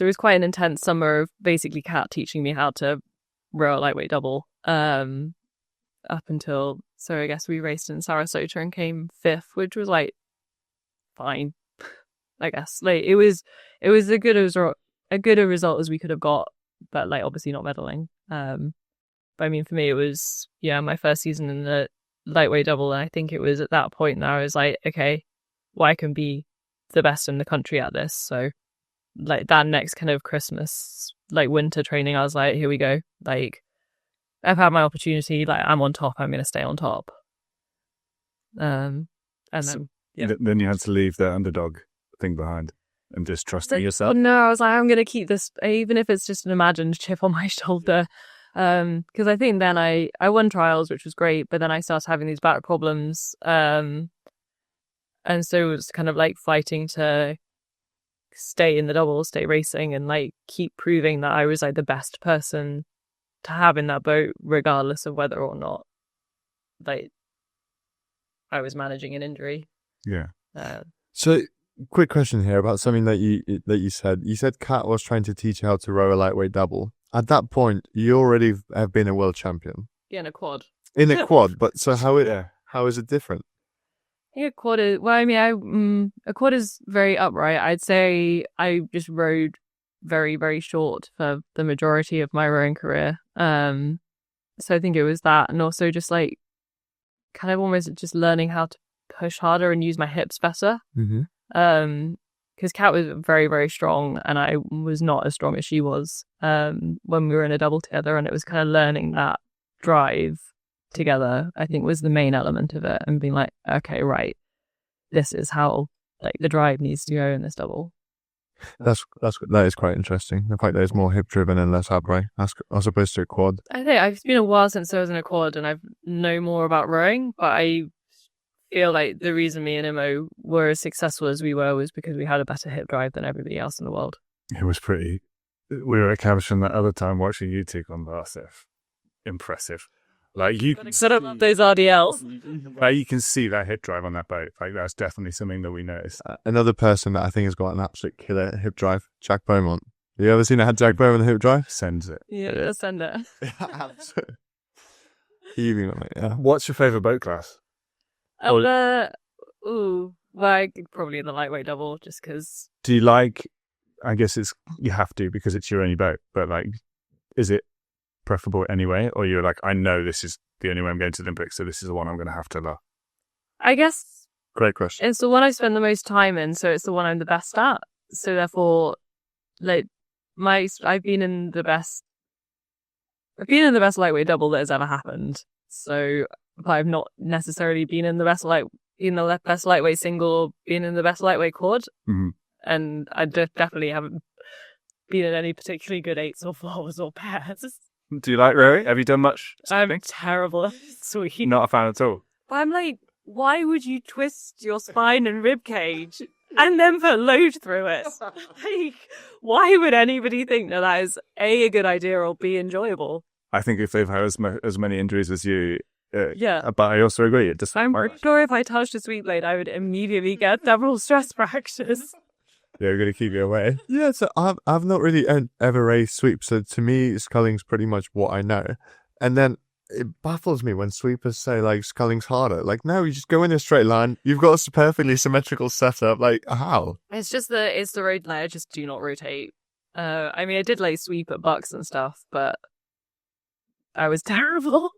it was quite an intense summer of basically Kat teaching me how to row a lightweight double. Up until, so I guess we raced in Sarasota and came fifth, which was like fine, I guess. Like it was a good a result as we could have got, but like obviously not medaling. But I mean, for me, it was my first season in the lightweight double, and I think it was at that point that I was like, okay, well, I can be the best in the country at this. So like that next kind of Christmas like winter training, I was like, here we go. Like, I've had my opportunity. Like, I'm on top. I'm going to stay on top. And then, yeah. Then you had to leave the underdog thing behind and just trust in yourself. No, I was like, I'm going to keep this, even if it's just an imagined chip on my shoulder. Because I think then I won trials, which was great, but then I started having these back problems. And so it was kind of like fighting to stay in the double, stay racing, and like keep proving that I was like the best person to have in that boat, regardless of whether or not like I was managing an injury. Yeah. So, quick question here about something that you said. You said Kat was trying to teach you how to row a lightweight double. At that point, you already have been a world champion. Yeah, in a quad. In a quad, but so how is it different? Yeah, a quad is, well, I mean, a quad is very upright. I'd say I just rowed very, very short for the majority of my rowing career. So I think it was that, and also just like kind of almost just learning how to push harder and use my hips better. Mm-hmm. Because Kat was very, very strong, and I was not as strong as she was when we were in a double together, and it was kind of learning that drive together, I think, was the main element of it, and being like, okay, right, this is how like the drive needs to go in this double. That is quite interesting. The fact that it's more hip driven and less upright as opposed to a quad. I think it's been a while since I was in a quad, and I know more about rowing, but I feel like the reason me and Imo were as successful as we were was because we had a better hip drive than everybody else in the world. It was pretty. We were at Caversham that other time watching you two on Barsif. Impressive. Like you can set up those RDLs. Well, you can see that hip drive on that boat. Like that's definitely something that we noticed. Another person that I think has got an absolute killer hip drive, Jack Beaumont. Have you ever seen Jack Beaumont hip drive? Sends it. Yeah, send it. Absolutely. Heaving on it, yeah. What's your favourite boat class? Like probably the lightweight double, just because. Do you like? I guess you have to because it's your only boat. But like, is it preferable anyway, or you're like, I know this is the only way I'm going to the Olympics, so this is the one I'm going to have to love? I guess. Great question. It's the one I spend the most time in, so it's the one I'm the best at. So therefore, like I've been in the best lightweight double that has ever happened. So I've not necessarily been in the best best lightweight single, or been in the best lightweight quad. Mm-hmm. And I definitely haven't been in any particularly good 8s or 4s or pairs. Do you like rowing? Have you done much? I'm terrible at sweep. Not a fan at all. But I'm like, why would you twist your spine and rib cage and then put load through it? Like, why would anybody think that is a good idea or B, enjoyable? I think if they've had as many injuries as you, yeah. But I also agree. I'm pretty sure if I touched a sweep blade, I would immediately get several stress fractures. They're going to keep you away. Yeah, so I've not really ever raced sweep, so to me, sculling's pretty much what I know. And then it baffles me when sweepers say, like, sculling's harder. Like, no, you just go in a straight line. You've got a perfectly symmetrical setup. Like, how? It's the road layer, just do not rotate. I mean, I did, like, sweep at Bucks and stuff, but I was terrible.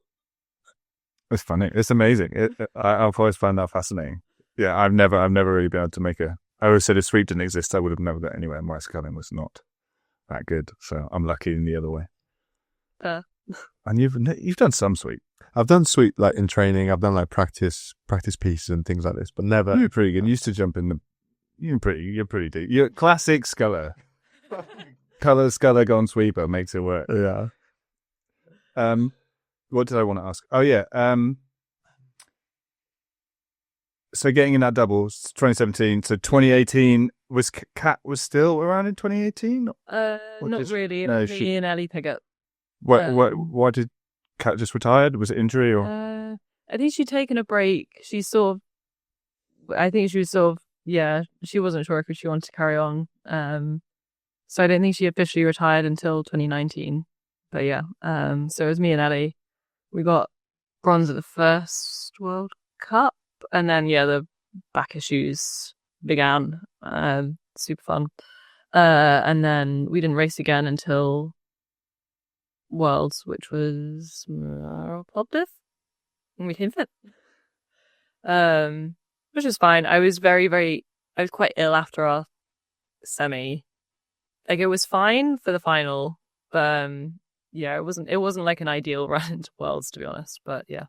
It's funny. It's amazing. I've always found that fascinating. Yeah, I've never really been able to make I always said if sweep didn't exist, I would have never got anywhere, and my sculling was not that good. So I'm lucky in the other way. And you've done some sweep. I've done sweep like in training. I've done like practice pieces and things like this, but never. You're pretty good. You used to jump in the. You're pretty deep. You're classic sculler. Color sculler gone sweeper makes it work. Yeah. What did I want to ask? Oh yeah. So getting in that doubles, 2017. So 2018 was Kat was still around in 2018. Not really. No, me and Ellie Piggott. Why did Kat just retired? Was it injury or? I think she'd taken a break. She wasn't sure if she wanted to carry on. So I don't think she officially retired until 2019. But yeah, so it was me and Ellie. We got bronze at the first World Cup, and then the back issues began. Super fun. And then we didn't race again until Worlds, which was Plovdiv, and we came fifth. Which is fine. I was I was quite ill after our semi. Like, it was fine for the final, Yeah, it wasn't like an ideal run into Worlds, to be honest. But yeah.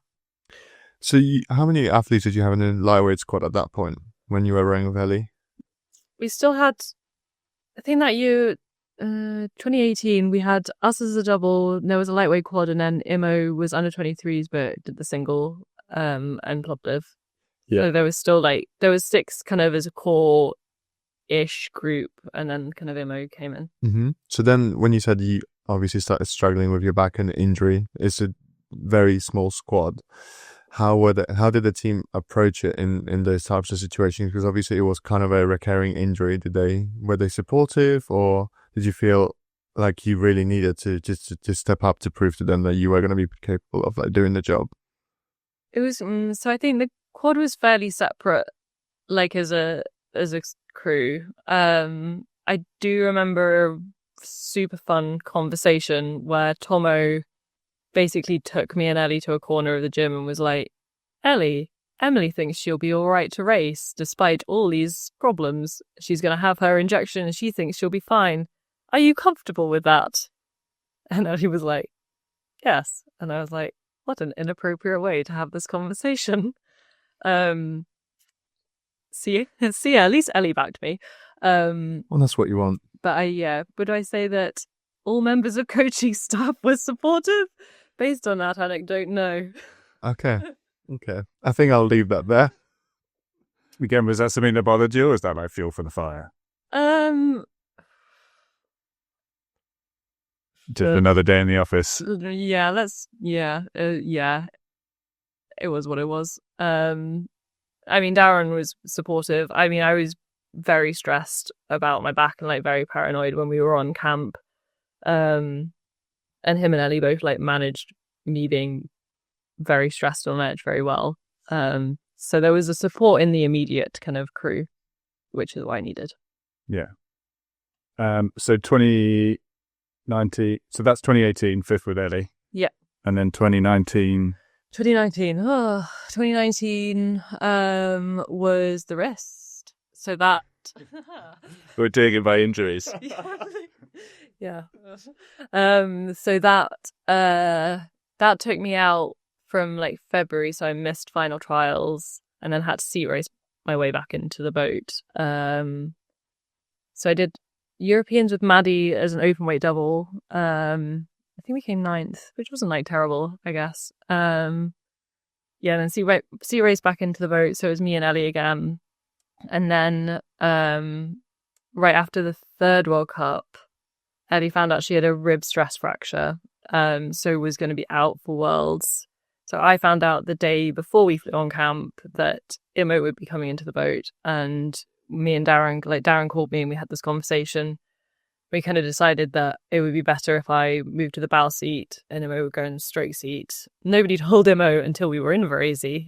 So, how many athletes did you have in the lightweight squad at that point when you were rowing with Ellie? We still had, I think that year, 2018, we had us as a double. There was a lightweight quad, and then Imo was under 23s, but did the single and Plovdiv. Yeah. So there was 6 kind of as a core-ish group, and then kind of Imo came in. Mm-hmm. So then, when you said you obviously started struggling with your back and injury, it's a very small squad. How did the team approach it in those types of situations? Because obviously it was kind of a recurring injury. Were they supportive, or did you feel like you really needed to just step up to prove to them that you were going to be capable of like doing the job? It was so I think the quad was fairly separate, like as a crew. I do remember a super fun conversation where Tomo basically took me and Ellie to a corner of the gym and was like, Emily thinks she'll be all right to race despite all these problems. She's going to have her injection and she thinks she'll be fine. Are you comfortable with that? And Ellie was like, yes. And I was like, what an inappropriate way to have this conversation. See, at least Ellie backed me. Well, that's what you want. But would I say that all members of coaching staff were supportive? Based on that anecdote, no. Okay. I think I'll leave that there. Again, was that something that bothered you, or is that like fuel for the fire? Just another day in the office. Yeah. It was what it was. I mean, Darren was supportive. I mean, I was very stressed about my back and like very paranoid when we were on camp. And him and Ellie both like managed me being very stressed on edge very well. So there was a support in the immediate kind of crew, which is what I needed. Yeah. So 2019. So that's 2018, fifth with Ellie. Yeah. And then 2019. 2019 was the wrist. So that We're doing it by injuries. Yeah. So that took me out from like February, so I missed final trials and then had to seat race my way back into the boat. So I did Europeans with Maddie as an open weight double. I think we came 9th, which wasn't like terrible, I guess. Then seat race back into the boat, so it was me and Ellie again. And then right after the 3rd World Cup, Ellie found out she had a rib stress fracture, so was going to be out for Worlds. So I found out the day before we flew on camp that Imo would be coming into the boat, and me and Darren called me and we had this conversation. We kind of decided that it would be better if I moved to the bow seat and Imo would go in the stroke seat. Nobody told Imo until we were in Varese.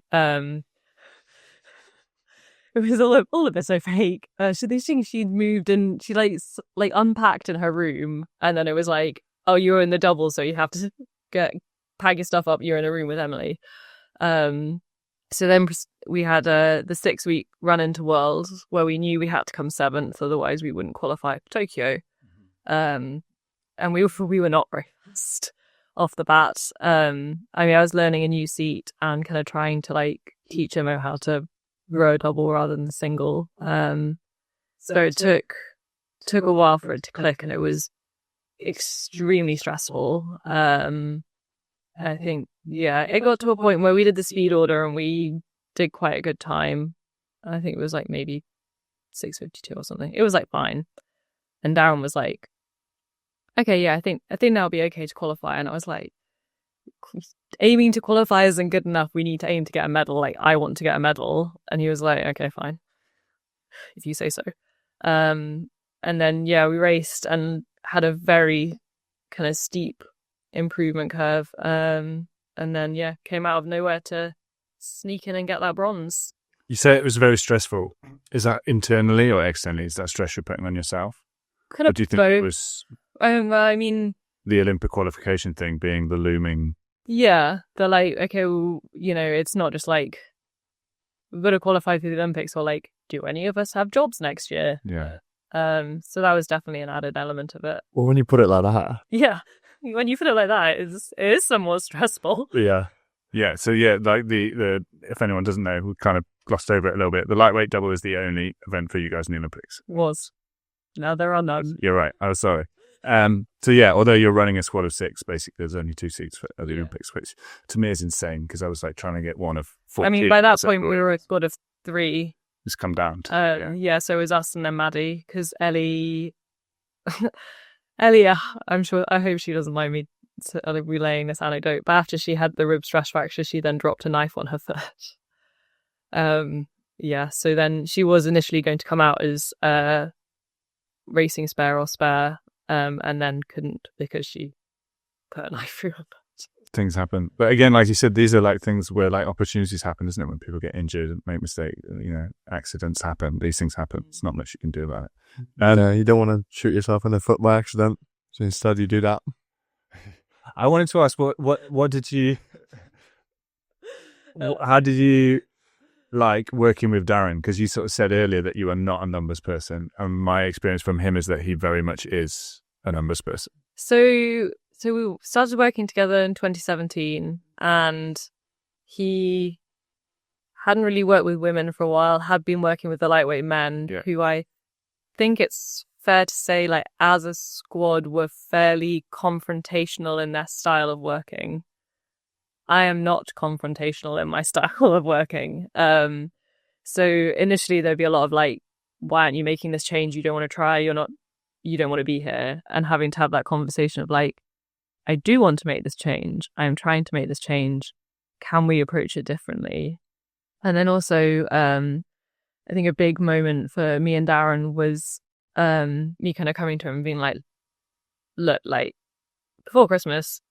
It was all of it so fake. So they think she'd moved and she like unpacked in her room, and then it was like, oh, you're in the double, so you have to pack your stuff up. You're in a room with Emily. So then we had the 6-week run into Worlds where we knew we had to come 7th, otherwise we wouldn't qualify for Tokyo. And we were not very fast off the bat. I mean, I was learning a new seat and kind of trying to like teach him how to row a double rather than a single. So it took a while for it to click, and it was extremely stressful. I think, it got to a point where we did the speed order and we did quite a good time. I think it was like maybe 6:52 or something. It was like fine. And Darren was like, okay, yeah, I think that'll be okay to qualify. And I was like, aiming to qualify isn't good enough. We need to aim to get a medal. Like, I want to get a medal. And he was like, okay, fine, if you say so. And then, we raced and had a very kind of steep improvement curve. And then, came out of nowhere to sneak in and get that bronze. You say it was very stressful. Is that internally or externally? Is that stress you're putting on yourself? Kind of or do you think both. It was I mean, the Olympic qualification thing being the looming? Yeah, they're like, okay, well, it's not just like we've got to qualify for the Olympics, or like, do any of us have jobs next year? Yeah. So that was definitely an added element of it. Well, when you put it like that, Yeah. When you put it like that, it is somewhat stressful. Yeah. Yeah. So yeah, like the if anyone doesn't know, we kind of glossed over it a little bit. The lightweight double is the only event for you guys in the Olympics. Was. Now there are none. You're right. I was sorry. So yeah, although you're running a squad of 6, basically there's only 2 seats for the Olympics, which to me is insane because I was like trying to get one of 4. I mean, by that point we were a squad of 3. It's come down to Yeah, so it was us and then Maddie, because Ellie, I hope she doesn't mind me relaying this anecdote, but after she had the rib stress fracture, she then dropped a knife on her foot. Yeah, so then she was initially going to come out as racing spare or spare, and then couldn't because she put a knife through her foot. things happen. But again, like you said, these are like things where like opportunities happen, isn't it? When people get injured and make mistakes, accidents happen. These things happen. It's not much you can do about it. you don't want to shoot yourself in the foot by accident. So instead you do that. I wanted to ask, what did you, how did you like working with Darren? Because you sort of said earlier that you are not a numbers person. And my experience from him is that he very much is a numbers person. So we started working together in 2017, and he hadn't really worked with women for a while, had been working with the lightweight men, who I think it's fair to say, like, as a squad, were fairly confrontational in their style of working. I am not confrontational in my style of working. So initially there'd be a lot of like, why aren't you making this change? You don't want to try. You don't want to be here. And having to have that conversation of like, I do want to make this change. I am trying to make this change. Can we approach it differently? And then also, I think a big moment for me and Darren was me kind of coming to him and being like, look, like, before Christmas,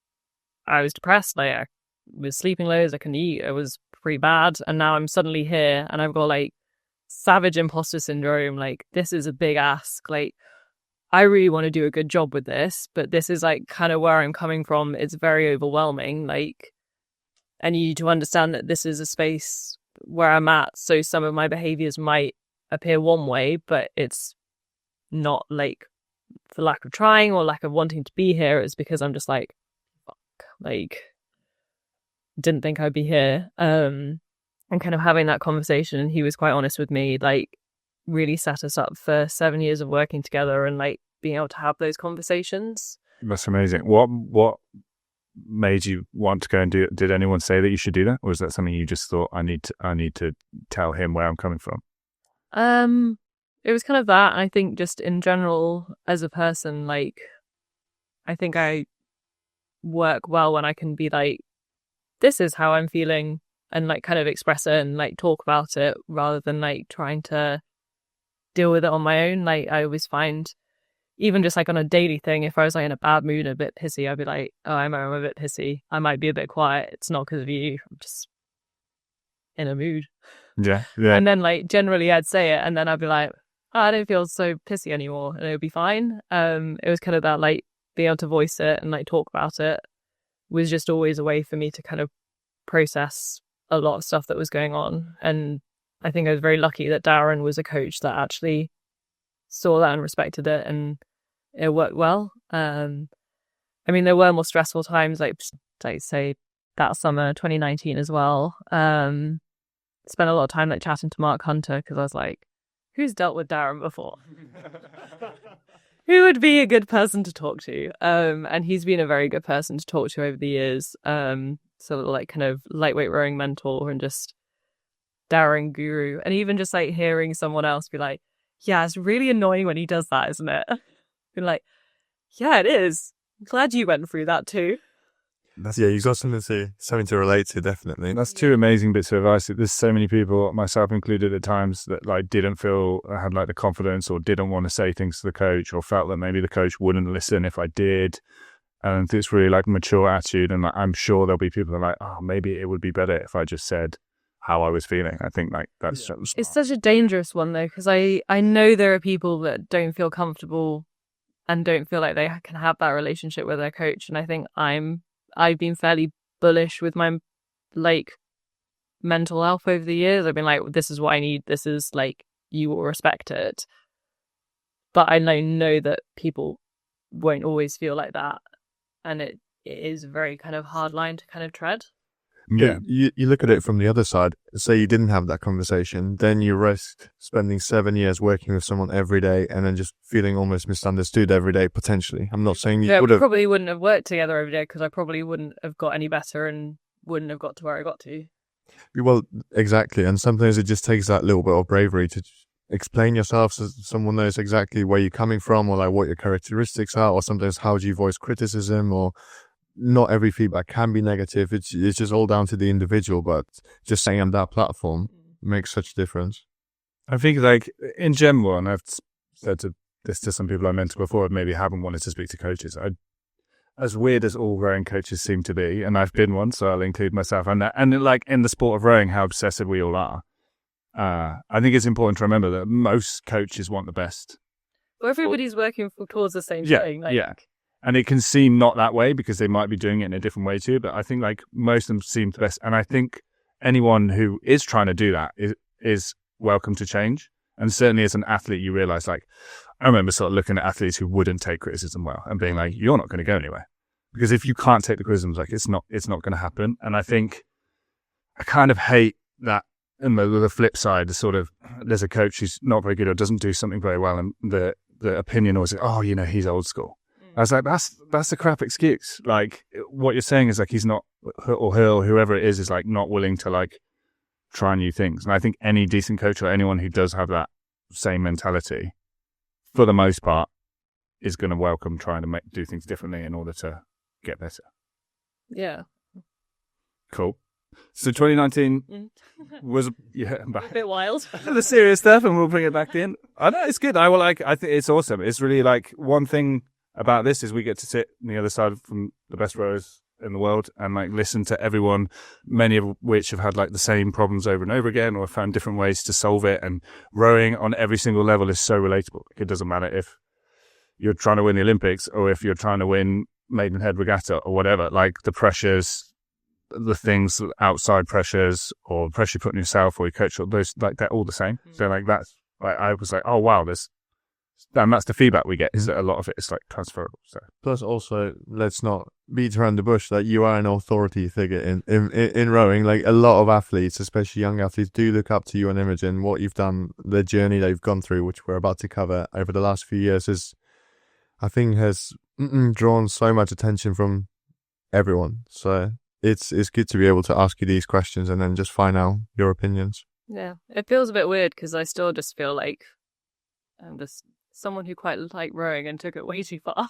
I was depressed. Like, I was sleeping loads. I couldn't eat. It was pretty bad. And now I'm suddenly here and I've got like savage imposter syndrome. Like, this is a big ask. Like, I really want to do a good job with this, but this is like kind of where I'm coming from. It's very overwhelming. Like, and you need to understand that this is a space where I'm at. So some of my behaviors might appear one way, but it's not like for lack of trying or lack of wanting to be here. It's because I'm just like, fuck, like, didn't think I'd be here. And kind of having that conversation, and he was quite honest with me, like, really set us up for 7 years of working together and like being able to have those conversations. That's amazing. What made you want to go and do it? Did anyone say that you should do that, or is that something you just thought I need to tell him where I'm coming from? It was kind of that. And I think just in general as a person, like, I think I work well when I can be like, this is how I'm feeling, and like kind of express it and like talk about it rather than like trying to deal with it on my own. Like, I always find, even just like on a daily thing, if I was like in a bad mood, a bit pissy, I'd be like, oh, I'm a bit pissy. I might be a bit quiet. It's not because of you. I'm just in a mood. Yeah. And then like generally I'd say it, and then I'd be like, oh, I don't feel so pissy anymore, and it would be fine. It was kind of that like being able to voice it and like talk about it was just always a way for me to kind of process a lot of stuff that was going on. And I think I was very lucky that Darren was a coach that actually saw that and respected it, and it worked well. I mean, there were more stressful times, like say that summer 2019 as well. Spent a lot of time like chatting to Mark Hunter, because I was like, who's dealt with Darren before? Who would be a good person to talk to? And he's been a very good person to talk to over the years. So like kind of lightweight rowing mentor and just Darren guru. And even just like hearing someone else be like, yeah, it's really annoying when he does that, isn't it? Being like, yeah, it is. I'm glad you went through that too. You've got something to relate to, definitely. That's 2 amazing bits of advice. There's so many people, myself included at times, that like didn't feel I had like the confidence, or didn't want to say things to the coach, or felt that maybe the coach wouldn't listen if I did. And it's really like mature attitude. And like, I'm sure there'll be people that are like, oh, maybe it would be better if I just said how I was feeling. I think like that's it's such a dangerous one though, because I know there are people that don't feel comfortable and don't feel like they can have that relationship with their coach. And I think I've been fairly bullish with my like mental health over the years. I've been like, this is what I need. This is like, you will respect it. but I know that people won't always feel like that, and it is a very kind of hard line to kind of tread. Yeah. You look at it from the other side. Say you didn't have that conversation, then you risk spending 7 years working with someone every day and then just feeling almost misunderstood every day, potentially. I'm not saying you would have. Probably wouldn't have worked together every day because I probably wouldn't have got any better and wouldn't have got to where I got to. Well, exactly. And sometimes it just takes that little bit of bravery to explain yourself so someone knows exactly where you're coming from, or like what your characteristics are, or sometimes how do you voice criticism, or not every feedback can be negative. It's just all down to the individual, but just saying on that platform makes such a difference. I think like in general, and I've said this to some people I mentored before, maybe haven't wanted to speak to coaches. As weird as all rowing coaches seem to be, and I've been one, so I'll include myself. And like in the sport of rowing, how obsessive we all are. I think it's important to remember that most coaches want the best. Well, everybody's working towards the same thing. Yeah. And it can seem not that way because they might be doing it in a different way too. But I think like most of them seem the best. And I think anyone who is trying to do that is welcome to change. And certainly as an athlete, you realize like, I remember sort of looking at athletes who wouldn't take criticism well and being like, you're not going to go anywhere. Because if you can't take the criticisms, like it's not going to happen. And I think I kind of hate that. And the flip side is sort of, there's a coach who's not very good or doesn't do something very well. And the opinion always is, oh, he's old school. I was like, that's a crap excuse. Like what you're saying is like, he's not, or her, or whoever it is like not willing to like try new things. And I think any decent coach or anyone who does have that same mentality, for the most part, is going to welcome trying to do things differently in order to get better. Yeah. Cool. So 2019 was a bit wild. The serious stuff, and we'll bring it back in. I know it's good. I think it's awesome. It's really like one thing about this is we get to sit on the other side from the best rowers in the world and like listen to everyone, many of which have had like the same problems over and over again or found different ways to solve it. And rowing on every single level is so relatable. It doesn't matter if you're trying to win the Olympics or if you're trying to win Maidenhead Regatta or whatever, like the pressures, the things, outside pressures or pressure you put on yourself or your coach, or those, like they're all the same. So like that's like, I was like, oh wow, and that's the feedback we get, is that a lot of it is like transferable. So plus also, let's not beat around the bush that you are an authority figure in rowing. Like a lot of athletes, especially young athletes, do look up to you and Imogen. What you've done, the journey that you've gone through, which we're about to cover over the last few years, I think has drawn so much attention from everyone. So it's good to be able to ask you these questions and then just find out your opinions. Yeah, it feels a bit weird because I still just feel like I'm just someone who quite liked rowing and took it way too far.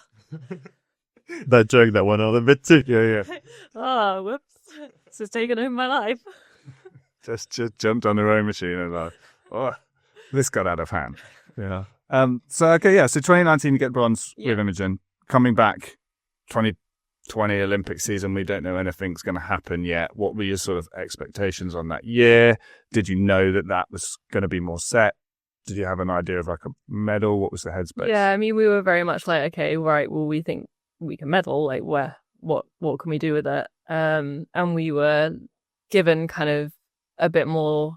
That joke that went on a bit too. yeah. Oh, whoops. This has taken over my life. Just jumped on the rowing machine and like, oh, this got out of hand. Yeah. So 2019 you get bronze with Imogen. Coming back, 2020 Olympic season, we don't know anything's going to happen yet. What were your sort of expectations on that year? Did you know that was going to be more set? Did you have an idea of like a medal? What was the headspace? Yeah, I mean, we were very much like, okay, right, well, we think we can medal. Like, what can we do with it? And we were given kind of a bit more.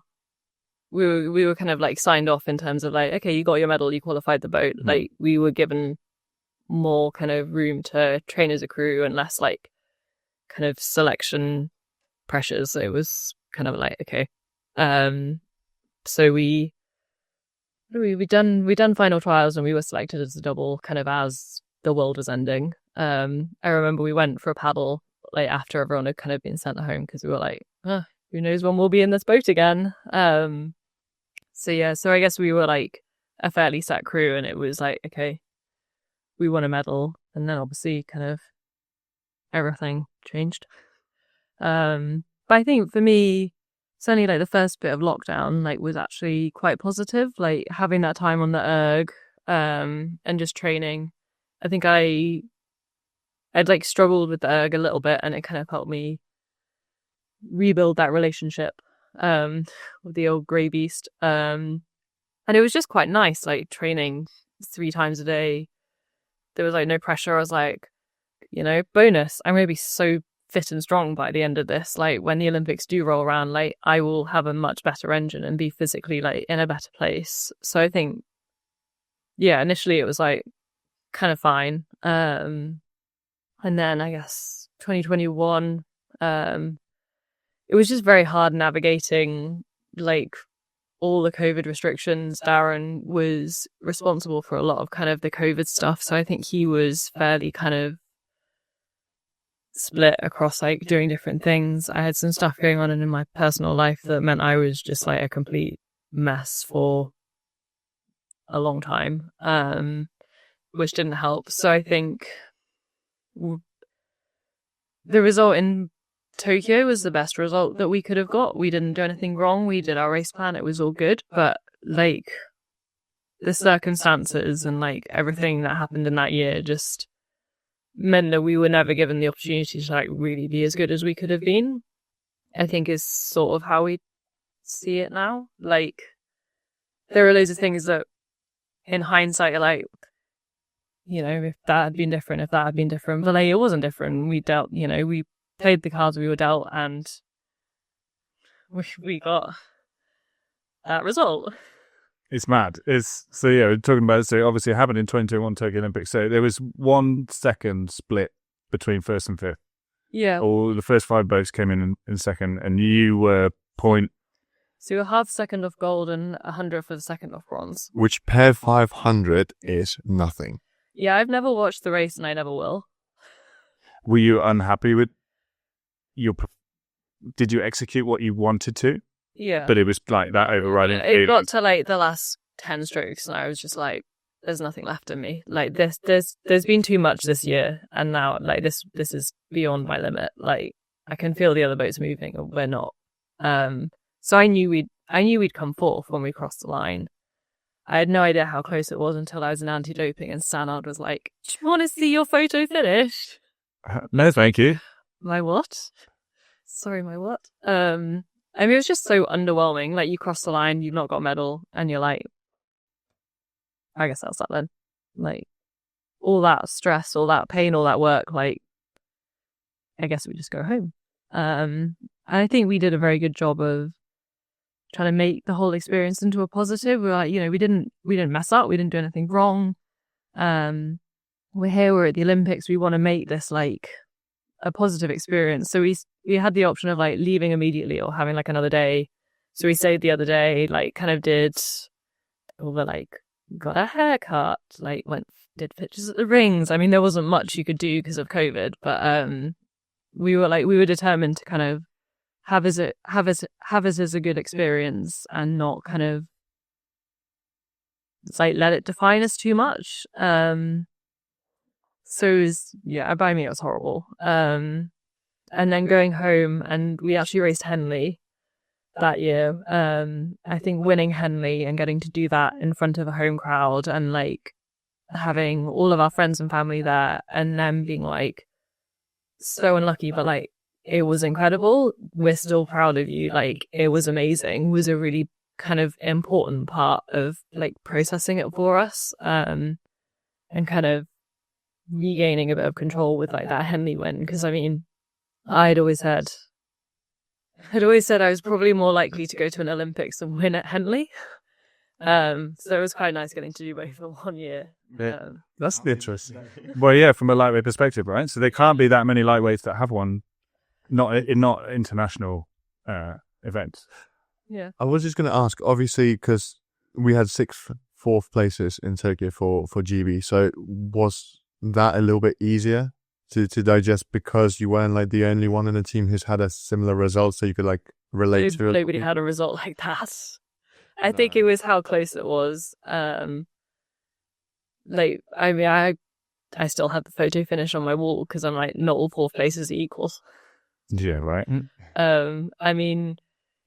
We were kind of like signed off in terms of like, okay, you got your medal, you qualified the boat. Like, we were given more kind of room to train as a crew and less like kind of selection pressures. So it was kind of like, okay. So we done final trials and we were selected as a double kind of as the world was ending. I remember we went for a paddle like after everyone had kind of been sent home because we were like, who knows when we'll be in this boat again. So I guess we were like a fairly set crew and it was like, okay, we won a medal, and then obviously kind of everything changed. But I think for me, certainly like the first bit of lockdown like was actually quite positive, like having that time on the erg and just training. I think I'd like struggled with the erg a little bit and it kind of helped me rebuild that relationship with the old grey beast. And it was just quite nice, like training 3 times a day. There was like no pressure. I was like, bonus, I'm going to be so fit and strong by the end of this. Like when the Olympics do roll around, like I will have a much better engine and be physically like in a better place. So I think initially it was like kind of fine. And then I guess 2021, it was just very hard navigating like all the COVID restrictions. Darren was responsible for a lot of kind of the COVID stuff. So I think he was fairly kind of split across like doing different things. I had some stuff going on in my personal life that meant I was just like a complete mess for a long time, which didn't help. So I think the result in Tokyo was the best result that we could have got. We didn't do anything wrong. We did our race plan. It was all good. But like the circumstances and like everything that happened in that year just meant that we were never given the opportunity to like really be as good as we could have been. I think is sort of how we see it now. Like there are loads of things that in hindsight are like, you know, if that had been different, but like it wasn't different. We dealt, you know, we played the cards we were dealt and we got that result. It's mad. We're talking about it. So obviously it happened in 2021 Tokyo Olympics. So there was 1 second split between first and fifth. Yeah. All the first 5 boats came in second, and you were point. So you're half second of gold and 100th of a second of bronze. Which per 500 is nothing. Yeah, I've never watched the race and I never will. Were you unhappy with did you execute what you wanted to? Yeah. But it was like that overriding. It got to like the last 10 strokes and I was just like, there's nothing left in me. Like there's been too much this year and now like this is beyond my limit. Like I can feel the other boats moving and we're not. So I knew we'd come fourth when we crossed the line. I had no idea how close it was until I was in anti-doping and Sanard was like, do you want to see your photo finished? No, thank you. My what? Sorry, my what? I mean, it was just so underwhelming. Like, you cross the line, you've not got a medal, and you're like, I guess that's that then. Like, all that stress, all that pain, all that work, like, I guess we just go home. And I think we did a very good job of trying to make the whole experience into a positive. We're like, you know, we didn't mess up, we didn't do anything wrong. We're here, we're at the Olympics, we want to make this like a positive experience. So we had the option of like leaving immediately or having like another day. So we stayed the other day, like kind of did all the like got a haircut, like did pictures at the rings. I mean, there wasn't much you could do because of COVID, but we were determined to kind of have as a good experience and not kind of like let it define us too much. So it was, yeah, by me it was horrible. And then going home, and we actually raced Henley that year. I think winning Henley and getting to do that in front of a home crowd and like having all of our friends and family there and them being like so unlucky, but like it was incredible. We're still proud of you. Like it was amazing. It was a really kind of important part of like processing it for us. And kind of regaining a bit of control with like that Henley win. Because I mean, I'd always said I was probably more likely to go to an Olympics and win at Henley. So it was quite nice getting to do both in 1 year. Yeah, that's interesting. Well, yeah, from a lightweight perspective, right? So there can't be that many lightweights that have won, not international events. Yeah. I was just going to ask, obviously, because we had 4th places in Tokyo for GB. So was that a little bit easier to digest because you weren't like the only one in the team who's had a similar result, so you could like relate to it? Nobody had a result like that. I think it was how close it was. Like, I mean, I still have the photo finish on my wall because I'm like, not all 4th places are equal. Yeah, right. I mean,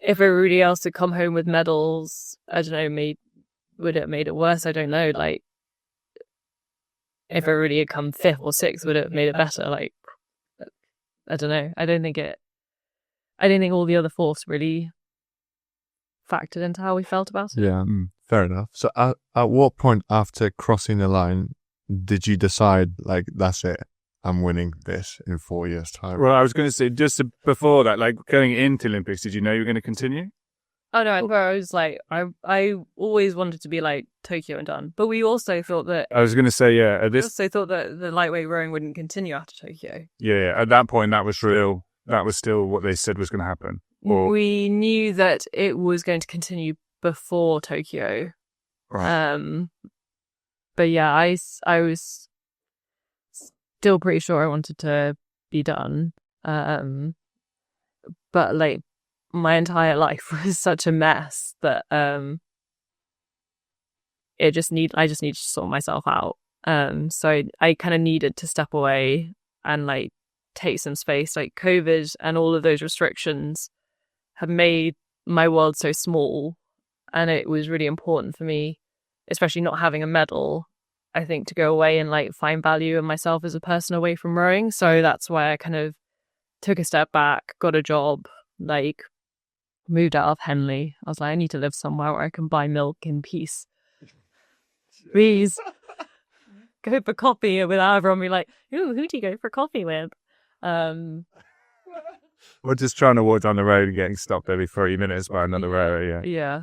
if everybody else had come home with medals, I don't know, would it have made it worse? I don't know. Like, if everybody had come 5th or 6th, would it have made it better? Like, I don't know. I don't think all the other 4ths really factored into how we felt about it. Yeah, fair enough. So at what point after crossing the line did you decide, like, that's it, I'm winning this in 4 years' time? Well, I was going to say, just before that, like going into Olympics, did you know you were going to continue? Oh no, I thought I was like, I always wanted to be like Tokyo and done. But we also thought that I was going to say, yeah, at we this, also thought that the lightweight rowing wouldn't continue after Tokyo. yeah, at that point, that was real. That was still what they said was going to happen. Or, We knew that it was going to continue before Tokyo. right. But yeah, I was still pretty sure I wanted to be done. But like my entire life was such a mess that I just need to sort myself out. So I kind of needed to step away and like take some space. Like COVID and all of those restrictions have made my world so small, and it was really important for me, especially not having a medal, I think, to go away and like find value in myself as a person away from rowing. So that's why I kind of took a step back, got a job, like moved out of Henley. I was like, I need to live somewhere where I can buy milk in peace. Please go for coffee without everyone be like, ooh, who do you go for coffee with? We're just trying to walk down the road and getting stopped every 30 minutes by another rower, yeah. Yeah.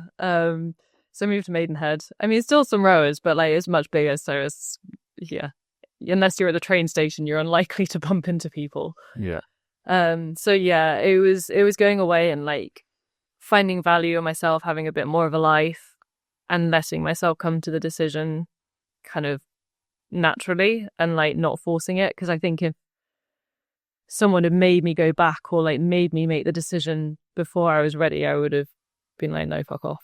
So I moved to Maidenhead. I mean, still some rowers, but like it's much bigger. So it's, yeah. Unless you're at the train station, you're unlikely to bump into people. Yeah. So yeah, it was going away and like finding value in myself, having a bit more of a life, and letting myself come to the decision kind of naturally and like not forcing it. Because I think if someone had made me go back or like made me make the decision before I was ready, I would have been like, no, fuck off.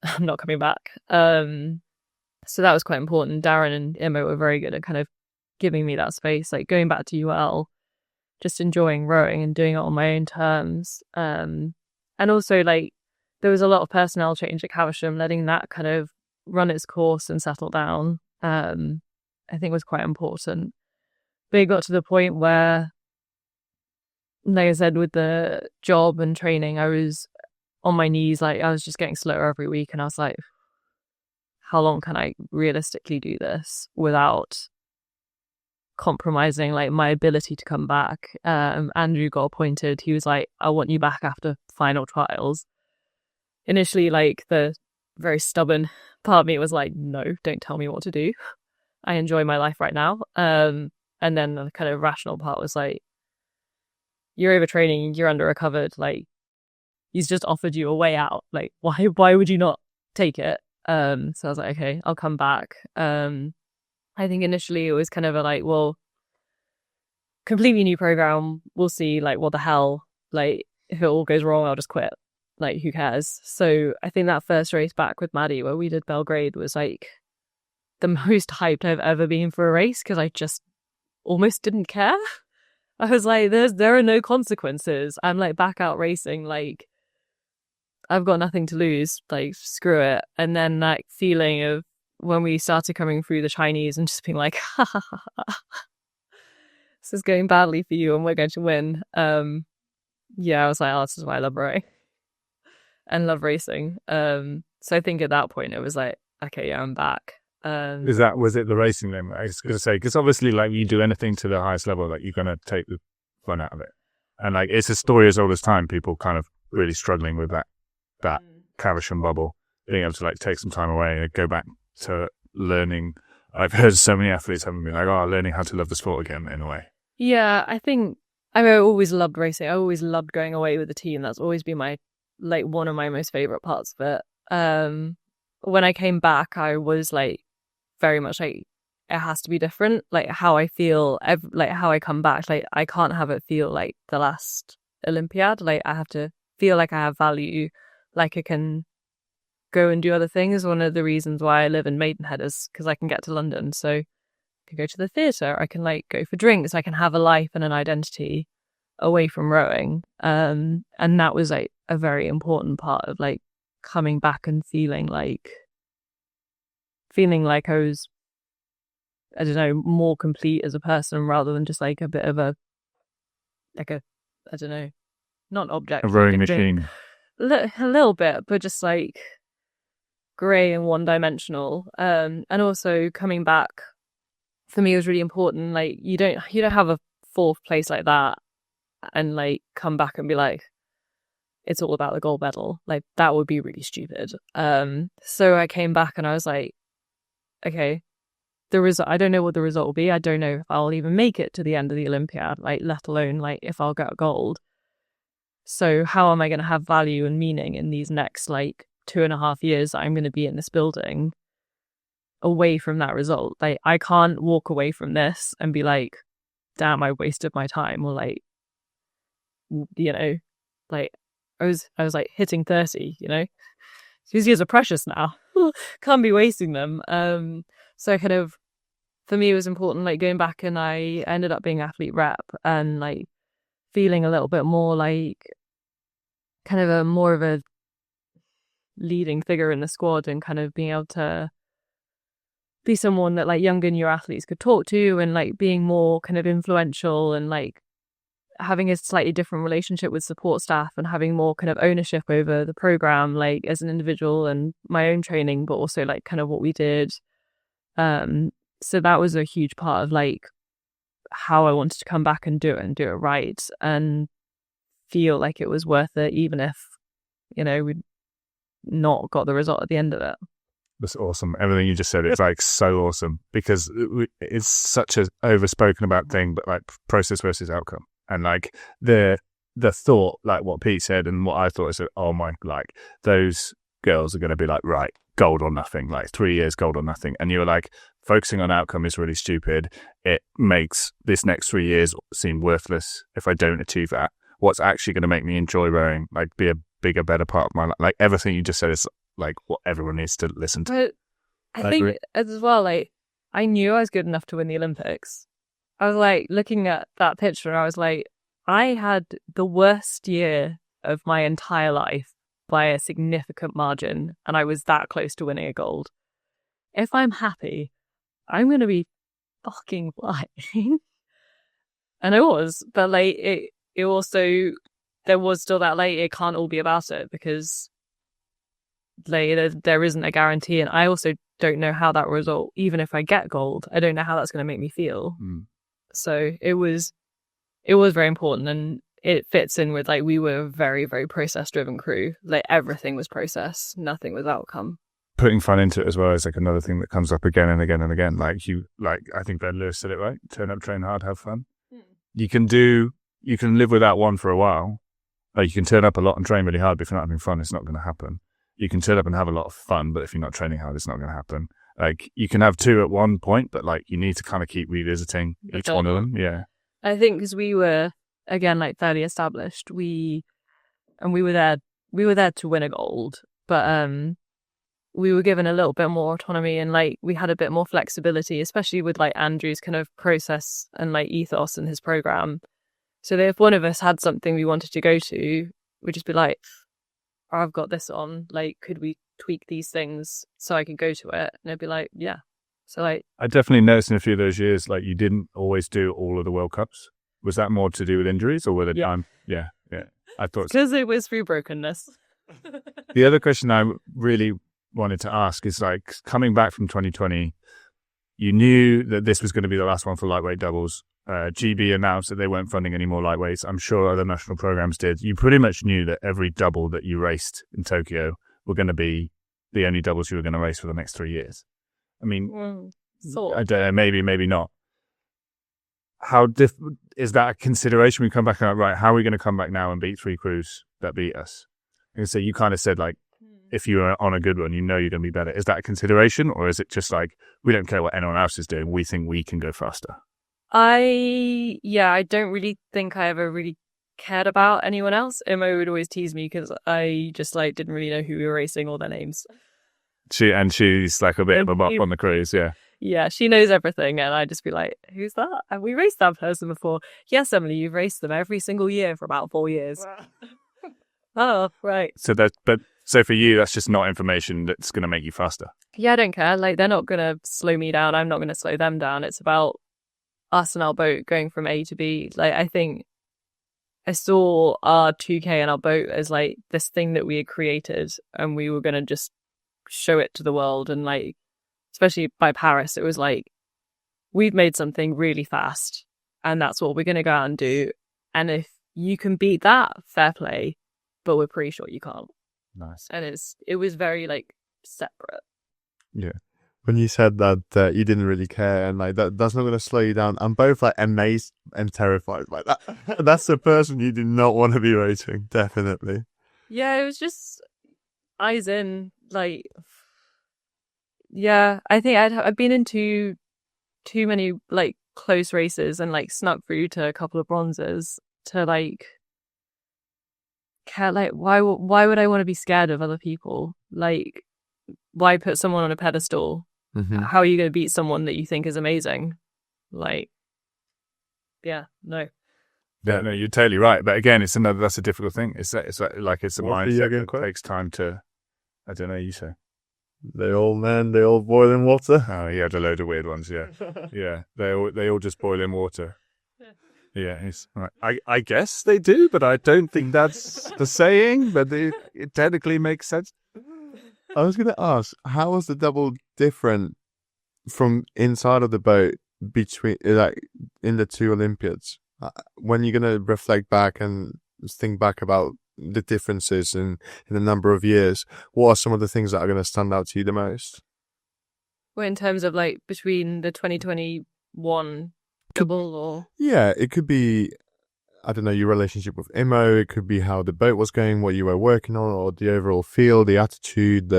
I'm not coming back. So that was quite important. Darren and Emma were very good at kind of giving me that space, like going back to UL, just enjoying rowing and doing it on my own terms. And also like there was a lot of personnel change at Caversham, letting that kind of run its course and settle down, I think was quite important. But it got to the point where, like I said, with the job and training, I was on my knees, like I was just getting slower every week, and I was like, how long can I realistically do this without compromising like my ability to come back? Andrew got appointed. He was like, I want you back after final trials. Initially, like the very stubborn part of me was like, no, don't tell me what to do. I enjoy my life right now. And then the kind of rational part was like, you're overtraining, you're under recovered, like he's just offered you a way out. Like why would you not take it? So I was like, okay, I'll come back. I think initially it was kind of a like, well, completely new program. We'll see, like, what the hell? Like, if it all goes wrong, I'll just quit. Like, who cares? So I think that first race back with Maddie, where we did Belgrade, was like the most hyped I've ever been for a race, because I just almost didn't care. I was like, there are no consequences. I'm like back out racing, like I've got nothing to lose, like screw it. And then that feeling of when we started coming through the Chinese and just being like, ha ha ha ha, this is going badly for you and we're going to win. Yeah, I was like, oh, this is why I love rowing and love racing. So I think at that point it was like, okay, yeah, I'm back. Was it the racing then? I was going to say, because obviously, like, you do anything to the highest level, like, you're going to take the fun out of it. And like, it's a story as old as time, people kind of really struggling with that Caversham bubble, being able to like take some time away and go back to learning. I've heard so many athletes having been like, learning how to love the sport again in a way. Yeah, I mean, I always loved racing. I always loved going away with the team. That's always been my, like, one of my most favorite parts of it. When I came back, I was like very much like, it has to be different. Like how I feel, like how I come back, like I can't have it feel like the last Olympiad. Like I have to feel like I have value, like I can go and do other things. One of the reasons why I live in Maidenhead is because I can get to London. So I can go to the theatre, I can like go for drinks, I can have a life and an identity away from rowing. And that was like a very important part of like coming back and feeling like I was, I don't know, more complete as a person rather than just like a bit of a, like a, I don't know, not object. A rowing machine. A little bit, but just like grey and one-dimensional. And also coming back for me was really important. Like you don't have a fourth place like that and like come back and be like, it's all about the gold medal. Like, that would be really stupid. So I came back and I was like, okay, the result, I don't know what the result will be. I don't know if I'll even make it to the end of the Olympiad, like, let alone like if I'll get gold. So how am I going to have value and meaning in these next like 2.5 years that I'm going to be in this building away from that result? Like, I can't walk away from this and be like, damn, I wasted my time, or like, you know, like I was like hitting 30, you know, these years are precious now. Can't be wasting them. So kind of, for me, it was important, like, going back, and I ended up being athlete rep and like feeling a little bit more like kind of more of a leading figure in the squad, and kind of being able to be someone that like younger new athletes could talk to, and like being more kind of influential, and like having a slightly different relationship with support staff, and having more kind of ownership over the program, like as an individual and my own training, but also like kind of what we did. So that was a huge part of like how I wanted to come back and do it right, and feel like it was worth it, even if, you know, we'd not got the result at the end of it. That's awesome. Everything you just said is like so awesome, because it's such a overspoken about thing, but like process versus outcome. And like the thought, like what Pete said and what I thought is, oh my, like those girls are going to be like, right, gold or nothing, like 3 years gold or nothing. And you were like, focusing on outcome is really stupid. It makes this next 3 years seem worthless if I don't achieve that. What's actually going to make me enjoy rowing, like be a bigger, better part of my life. Like everything you just said is like what everyone needs to listen to. But I think as well, like, I knew I was good enough to win the Olympics. I was like looking at that picture and I was like, I had the worst year of my entire life by a significant margin, and I was that close to winning a gold. If I'm happy, I'm going to be fucking flying. And I was, but like it also, there was still that, like, it can't all be about it, because like there isn't a guarantee, and I also don't know how that result, even if I get gold, I don't know how that's going to make me feel. So it was very important, and it fits in with, like, we were a very, very process driven crew. Like, everything was process, nothing was outcome. Putting fun into it as well is like another thing that comes up again and again and again. Like I think Ben Lewis said it right: turn up, train hard, have fun. You can live without one for a while. Like, you can turn up a lot and train really hard, but if you're not having fun, it's not going to happen. You can turn up and have a lot of fun, but if you're not training hard, it's not going to happen. Like, you can have two at one point, but like you need to kind of keep revisiting each one of them. Yeah. I think because we were, again, like, fairly established, we were there to win a gold, but we were given a little bit more autonomy, and like we had a bit more flexibility, especially with like Andrew's kind of process and like ethos in his program. So that if one of us had something we wanted to go to, we'd just be like, oh, I've got this on, like, could we tweak these things so I could go to it? And I'd be like, yeah. So like, I definitely noticed in a few of those years, like, you didn't always do all of the World Cups. Was that more to do with injuries or with the time? Yeah. I thought because it was through brokenness. The other question I really wanted to ask is, like, coming back from 2020, you knew that this was going to be the last one for lightweight doubles. GB announced that they weren't funding any more lightweights. I'm sure other national programs did. You pretty much knew that every double that you raced in Tokyo were going to be the only doubles you were going to race for the next 3 years. I mean, I don't know, maybe not. How is that a consideration? We come back and, right, how are we going to come back now and beat 3 crews that beat us? And so you kind of said, like, if you are on a good one, you know you're going to be better. Is that a consideration, or is it just like, we don't care what anyone else is doing, we think we can go faster? I don't really think I ever really cared about anyone else. Emma would always tease me because I just like didn't really know who we were racing or their names. She's like a bit of a buff on the cruise, yeah. Yeah, she knows everything, and I'd just be like, who's that? Have we raced that person before? Yes, Emily, you've raced them every single year for about 4 years. Oh, right. So for you, that's just not information that's going to make you faster. Yeah, I don't care. Like, they're not going to slow me down. I'm not going to slow them down. It's about us and our boat going from A to B. Like, I think I saw our 2K and our boat as like this thing that we had created, and we were going to just show it to the world. And like, especially by Paris, it was like, we've made something really fast, and that's what we're going to go out and do. And if you can beat that, fair play. but we're pretty sure you can't. Nice. And it was very like separate. Yeah. When you said that you didn't really care and like that's not going to slow you down, I'm both like amazed and terrified by that. That's the person you do not want to be racing, definitely. Yeah, it was just eyes in. Like, yeah, I think I've been into too many like close races and like snuck through to a couple of bronzes to like care. Like, why would I want to be scared of other people? Like, why put someone on a pedestal? Mm-hmm. How are you going to beat someone that you think is amazing? Like, yeah, no. Yeah, no, you're totally right. But again, that's a difficult thing. It's a What's the mindset Jürgen that quote? takes time to, I don't know, you say. They all boil in water. Oh, he had a load of weird ones, yeah. Yeah, they all just boil in water. Yeah, it's right. I guess they do, but I don't think that's the saying, but it technically makes sense. I was going to ask, how was the double different from inside of the boat between like in the two Olympiads? When you're going to reflect back and think back about the differences in the number of years, what are some of the things that are going to stand out to you the most? Well, in terms of like between the 2021 double or... Yeah, it could be, I don't know, your relationship with Imo, it could be how the boat was going, what you were working on, or the overall feel, the attitude,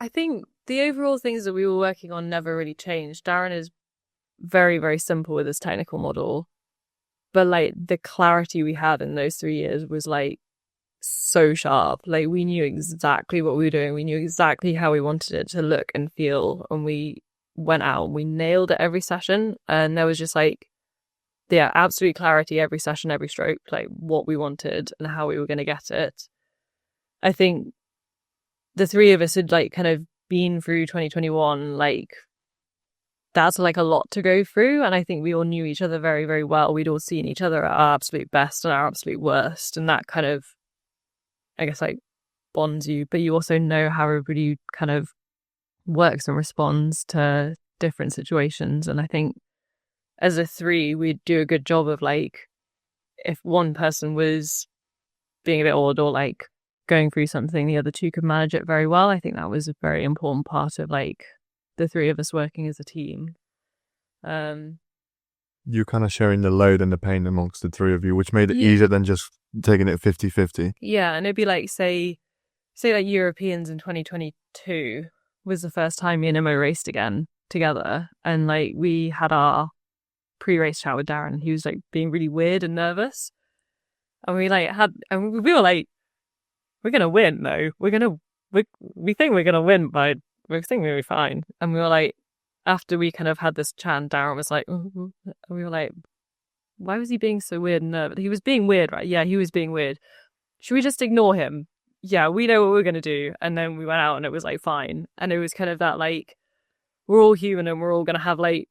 I think the overall things that we were working on never really changed. Darren is very, very simple with his technical model, but like the clarity we had in those 3 years was like so sharp. Like we knew exactly what we were doing. We knew exactly how we wanted it to look and feel, and we went out and we nailed it every session. And there was just like, yeah, absolute clarity every session, every stroke, like what we wanted and how we were going to get it. I think the three of us had like kind of been through 2021, like that's like a lot to go through. And I think we all knew each other very, very well. We'd all seen each other at our absolute best and our absolute worst. And that kind of, I guess, like bonds you, but you also know how everybody kind of works and responds to different situations. And I think as a three, we'd do a good job of like, if one person was being a bit odd or like going through something, the other two could manage it very well. I think that was a very important part of like the three of us working as a team. You're kind of sharing the load and the pain amongst the three of you, which made it easier than just taking it 50-50. Yeah, and it'd be like, say like Europeans in 2022 was the first time me and Imo raced again together. And like we had our pre-race chat with Darren. He was like being really weird and nervous. And we like and we were like, we're going to win though. We think we're going to win, but we think we'll be fine. And we were like, after we kind of had this chat, Darren was like, and we were like, why was he being so weird and nervous? He was being weird, right? Yeah, he was being weird. Should we just ignore him? Yeah, we know what we're going to do. And then we went out and it was like fine. And it was kind of that like, we're all human and we're all going to have like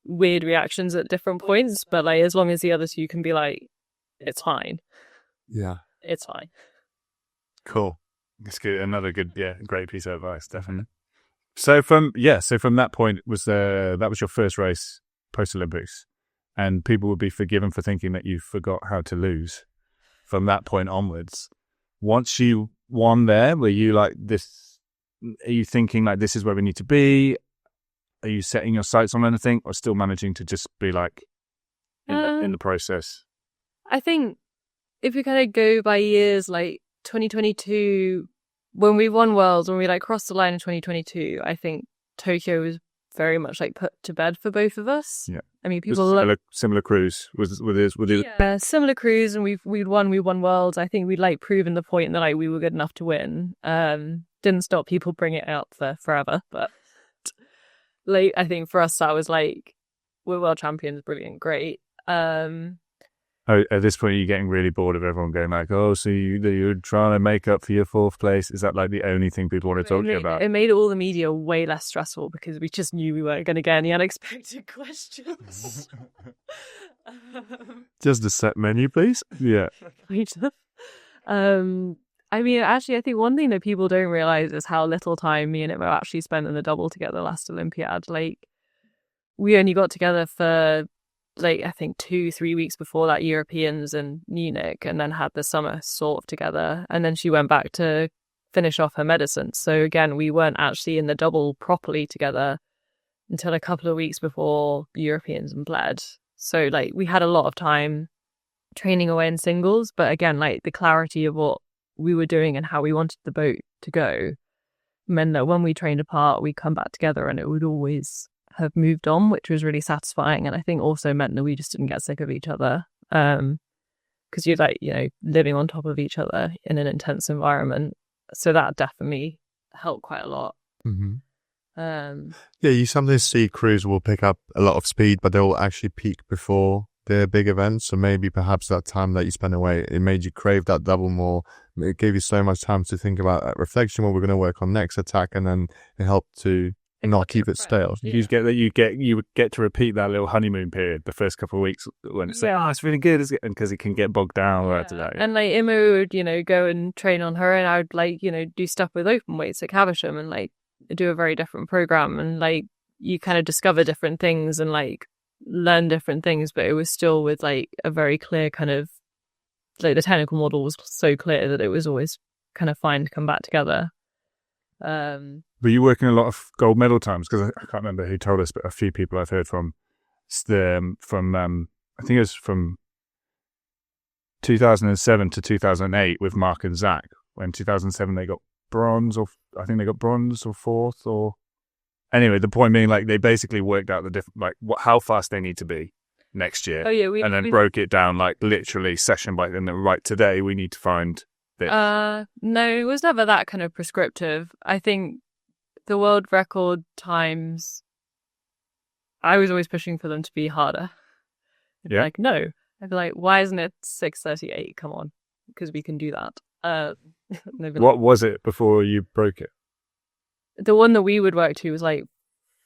weird reactions at different points. But like, as long as the other two can be like, it's fine. Yeah. It's fine. Cool. It's good. Another good, great piece of advice, definitely. So from that point that was your first race post Olympics, and people would be forgiven for thinking that you forgot how to lose from that point onwards. Once you won there, were you like this? Are you thinking like this is where we need to be? Are you setting your sights on anything, or still managing to just be like in the process? I think if we kind of go by years, like 2022. When we won Worlds, when we like crossed the line in 2022, I think Tokyo was very much like put to bed for both of us. Yeah, I mean, people similar cruise with similar cruise, and we won Worlds. I think we'd like proven the point that like we were good enough to win. Didn't stop people bringing it up for forever, but like I think for us that was like we're world champions, brilliant, great. At this point, you're getting really bored of everyone going like, "Oh, so you're trying to make up for your fourth place." Is that like the only thing people want to talk to you about? It made all the media way less stressful because we just knew we weren't going to get any unexpected questions. Just the set menu, please. Yeah. I mean, actually, I think one thing that people don't realize is how little time me and Imo actually spent in the double together last Olympiad. Like, we only got together for like I think 2-3 weeks before that Europeans in Munich, and then had the summer sort of together, and then she went back to finish off her medicine. So again, we weren't actually in the double properly together until a couple of weeks before Europeans and bled. So like we had a lot of time training away in singles, but again, like the clarity of what we were doing and how we wanted the boat to go meant that when we trained apart, we'd come back together and it would always have moved on, which was really satisfying. And I think also meant that we just didn't get sick of each other, because you're like, living on top of each other in an intense environment. So that definitely helped quite a lot. Mm-hmm. Yeah, you sometimes see crews will pick up a lot of speed, but they'll actually peak before their big events. So maybe perhaps that time that you spent away, it made you crave that double more. It gave you so much time to think about that reflection, what we're going to work on next attack, and then it helped to not keep it stale. Yeah. You would get to repeat that little honeymoon period the first couple of weeks when it's like, oh, it's really good, isn't it? And because it can get bogged down after that. And like Emma would, go and train on her, and I would like, do stuff with open weights at Caversham and like do a very different program, and like you kind of discover different things and like learn different things, but it was still with like a very clear kind of like the technical model was so clear that it was always kind of fine to come back together. Were you working a lot of gold medal times? Because I can't remember who told us, but a few people I've heard from I think it was from 2007 to 2008 with Mark and Zach. When 2007 they got bronze, or I think they got bronze or fourth, or anyway. The point being, like they basically worked out the different, like how fast they need to be next year. Oh yeah, and then broke it down like literally session by then. Right, today we need to find this. No, it was never that kind of prescriptive. I think the world record times, I was always pushing for them to be harder. Yeah. Like, no. I'd be like, why isn't it 6:38? Come on, because we can do that. What was it before you broke it? The one that we would work to was like,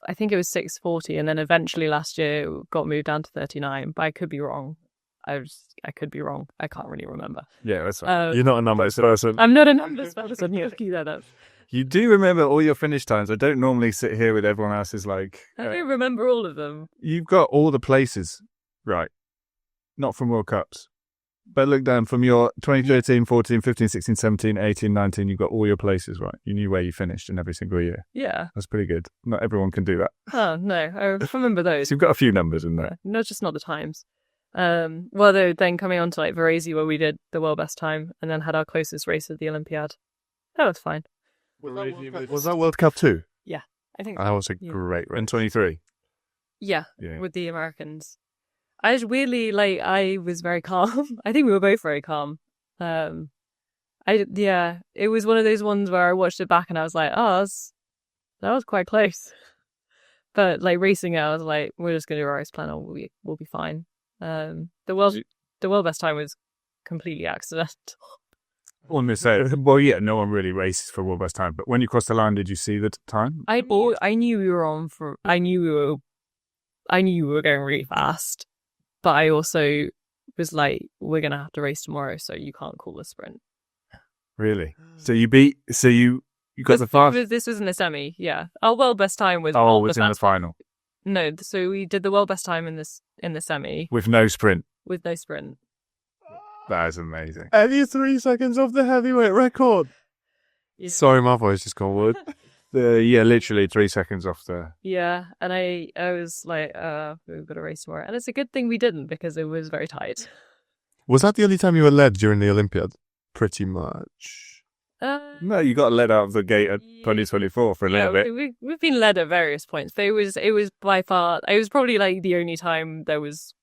I think it was 6:40, and then eventually last year it got moved down to 39. But I could be wrong. I could be wrong. I can't really remember. Yeah, that's right. You're not a numbers person. I'm not a numbers person. You do remember all your finish times. I don't normally sit here with everyone else's like... I don't remember all of them. You've got all the places right. Not from World Cups. But look down from your 2013, 14, 15, 16, 17, 18, 19, you've got all your places right. You knew where you finished in every single year. Yeah. That's pretty good. Not everyone can do that. Oh, no. I remember those. So you've got a few numbers in there. No, just not the times. Well, then coming on to like Varese, where we did the world best time and then had our closest race at the Olympiad. That was fine. Was that World Cup too? Yeah, I think that was a great race. In 23? Yeah, with the Americans. I just weirdly, like, I was very calm. I think we were both very calm. It was one of those ones where I watched it back and I was like, oh, that was quite close. But like racing it, I was like, we're just going to do our race plan, or we'll be fine. The world best time was completely accidental. Well, yeah, no one really races for world best time. But when you crossed the line, did you see the time? I knew we were on for. I knew we were going really fast, but I also was like, we're gonna have to race tomorrow, so you can't call a sprint. Really? So you got the fast. This was in the semi. Yeah, our world best time was. Oh, it was in the final. No, so we did the world best time in the semi with no sprint. With no sprint. That is amazing. And you're 3 seconds off the heavyweight record. Yeah. Sorry, my voice just gone wood. Literally 3 seconds off the... Yeah, and I was like, we've got to race tomorrow. And it's a good thing we didn't, because it was very tight. Was that the only time you were led during the Olympiad? Pretty much. No, you got led out of the gate at 2024 for a little bit. We've been led at various points, but it was by far... It was probably like the only time there was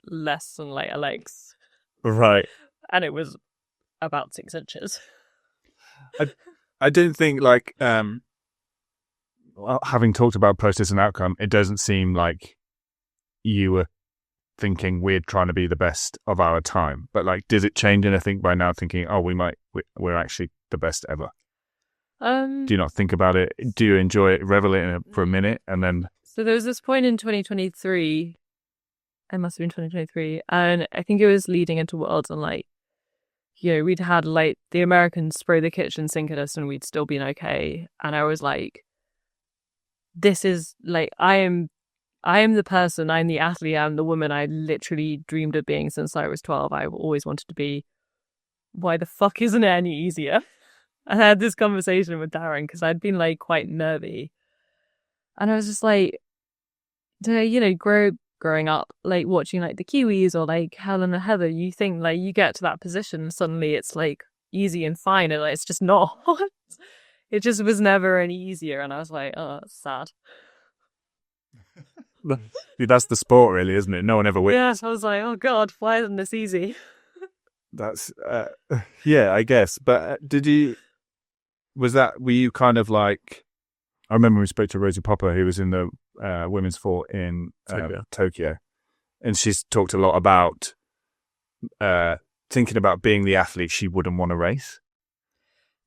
less than lighter legs. Right. And it was about 6 inches. I don't think, like, having talked about process and outcome, it doesn't seem like you were thinking we're trying to be the best of our time. But, like, does it change anything by now thinking, oh, we're actually the best ever? Do you not think about it? Do you enjoy it, revel in it for a minute, and then... So there was this point in 2023... It must have been 2023. And I think it was leading into Worlds, and like, we'd had like the Americans spray the kitchen sink at us and we'd still been okay. And I was like, this is like, I am I am the person, I'm the athlete, I'm the woman I literally dreamed of being since I was 12. I've always wanted to be. Why the fuck isn't it any easier? I had this conversation with Darren because I'd been like quite nervy. And I was just like, growing up, like watching like the Kiwis or like Helen and Heather, you think like you get to that position and suddenly it's like easy and fine, and like, it's just not. It just was never any easier, and I was like, oh, that's sad. That's the sport, really, isn't it? No one ever wins. Yes, I was like, oh god, why isn't this easy? That's yeah, I guess. But were you kind of like? I remember we spoke to Rosie Popper, who was in the women's sport in Tokyo, and she's talked a lot about thinking about being the athlete she wouldn't want to race.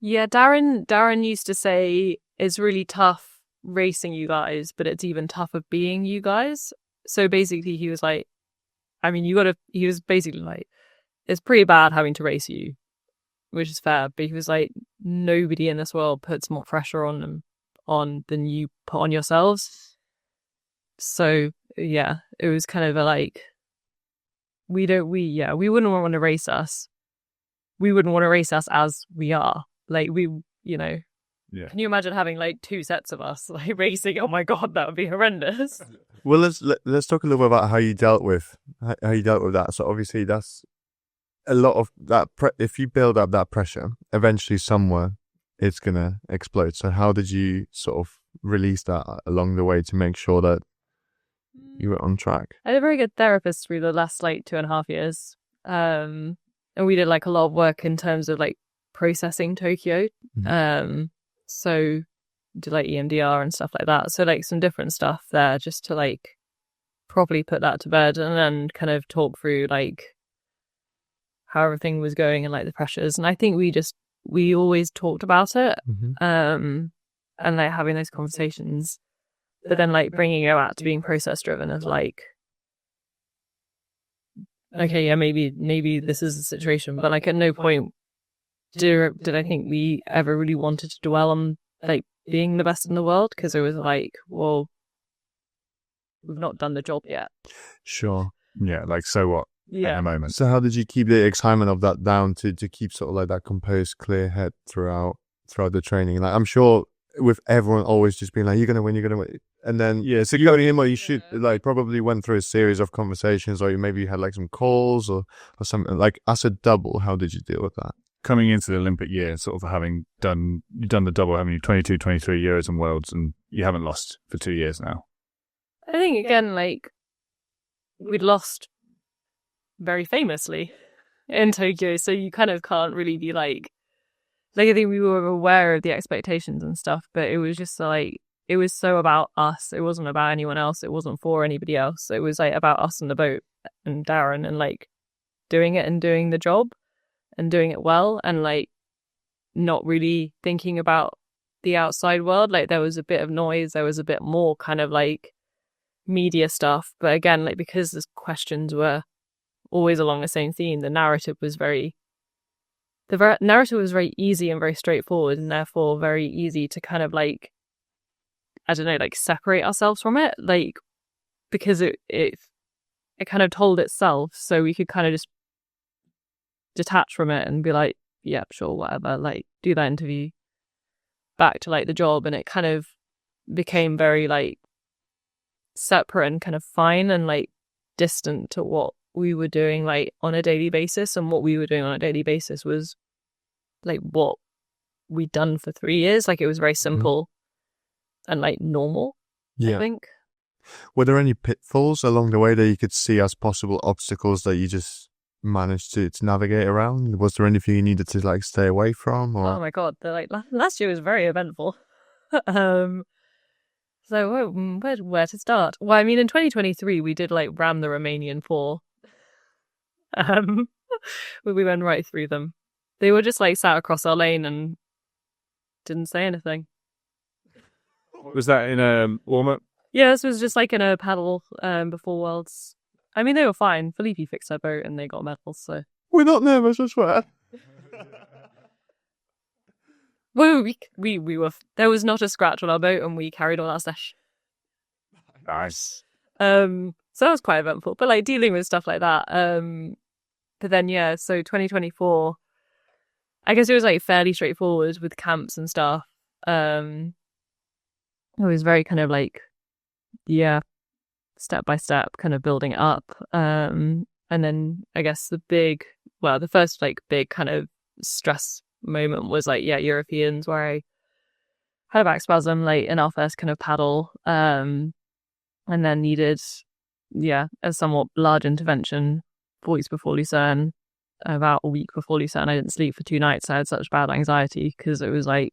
Yeah, Darren used to say it's really tough racing you guys, but it's even tougher being you guys. So basically he was like, I mean, he was basically like, it's pretty bad having to race you, which is fair, but he was like, nobody in this world puts more pressure on them than you put on yourselves. So yeah, it was kind of like, we wouldn't want to race us. We wouldn't want to race us as we are. Like Yeah. Can you imagine having like two sets of us like racing? Oh my god, that would be horrendous. Well, let's talk a little bit about how you dealt with that. So obviously, that's a lot of that. If you build up that pressure, eventually somewhere it's gonna explode. So how did you sort of release that along the way to make sure that you were on track? I had a very good therapist through the last like 2.5 years, and we did like a lot of work in terms of like processing Tokyo. So do like EMDR and stuff like that. So like some different stuff there just to like properly put that to bed, and then kind of talk through like how everything was going and like the pressures. And I think we always talked about it, and like having those conversations, but then like bringing it back to being process driven as like, okay, yeah, maybe this is the situation, but like at no point did I think we ever really wanted to dwell on like being the best in the world, because it was like, well, we've not done the job yet. Sure. Yeah, like so what? Yeah. In a moment. So how did you keep the excitement of that down to keep sort of like that composed, clear head throughout the training? Like I'm sure with everyone always just being like, you're gonna win, and then so you got him, or you should like probably went through a series of conversations, or maybe you had like some calls or something. Like as a double, how did you deal with that? Coming into the Olympic year, sort of you've done the double, haven't you? 22, 23 Euros and Worlds, and you haven't lost for 2 years now. I think again, like we'd lost very famously in Tokyo, so you kind of can't really be like I think we were aware of the expectations and stuff, but it was just like, it was so about us. It wasn't about anyone else. It wasn't for anybody else. It was like about us and the boat and Darren, and like doing it and doing the job and doing it well, and like not really thinking about the outside world. Like there was a bit of noise, there was a bit more kind of like media stuff, but again, like because the questions were always along the same theme, the narrative was very easy and very straightforward, and therefore very easy to kind of like, I don't know, like separate ourselves from it, like because it kind of told itself, so we could kind of just detach from it and be like, yeah, sure, whatever, like do that interview, back to like the job. And it kind of became very like separate and kind of fine and like distant to what we were doing like on a daily basis. And what we were doing on a daily basis was like what we'd done for 3 years. Like it was very simple and like normal, I think. Were there any pitfalls along the way that you could see as possible obstacles that you just managed to navigate around? Was there anything you needed to like stay away from? Or? Oh my god, like last year was very eventful. So where to start? Well, I mean, in 2023 we did like ram the Romanian 4. We went right through them. They were just like sat across our lane and didn't say anything. Was that in a warm-up? Yeah, this was just like in a paddle before Worlds. I mean, they were fine. Felipe fixed their boat and they got medals, so... We're not nervous, I swear. Well, we were... There was not a scratch on our boat and we carried on our session. Nice. So that was quite eventful, but like dealing with stuff like that. But then, yeah, so 2024, I guess it was like fairly straightforward with camps and stuff. It was very kind of like, yeah, step by step kind of building it up. And then I guess the first like big kind of stress moment was like, yeah, Europeans, where I had a back spasm like in our first kind of paddle. And then needed, a somewhat large intervention 4 weeks before Lucerne. About a week before Lucerne, I didn't sleep for 2 nights. I had such bad anxiety because it was like,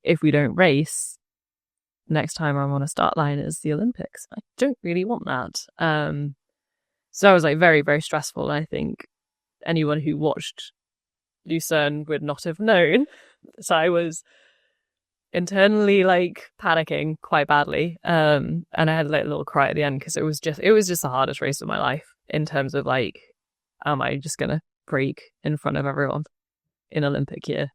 if we don't race, next time I'm on a start line is the Olympics. I don't really want that. So that was like very, very stressful. I think anyone who watched Lucerne would not have known. So I was internally like panicking quite badly. And I had like a little cry at the end because it was just the hardest race of my life in terms of like, am I just gonna break in front of everyone in Olympic year?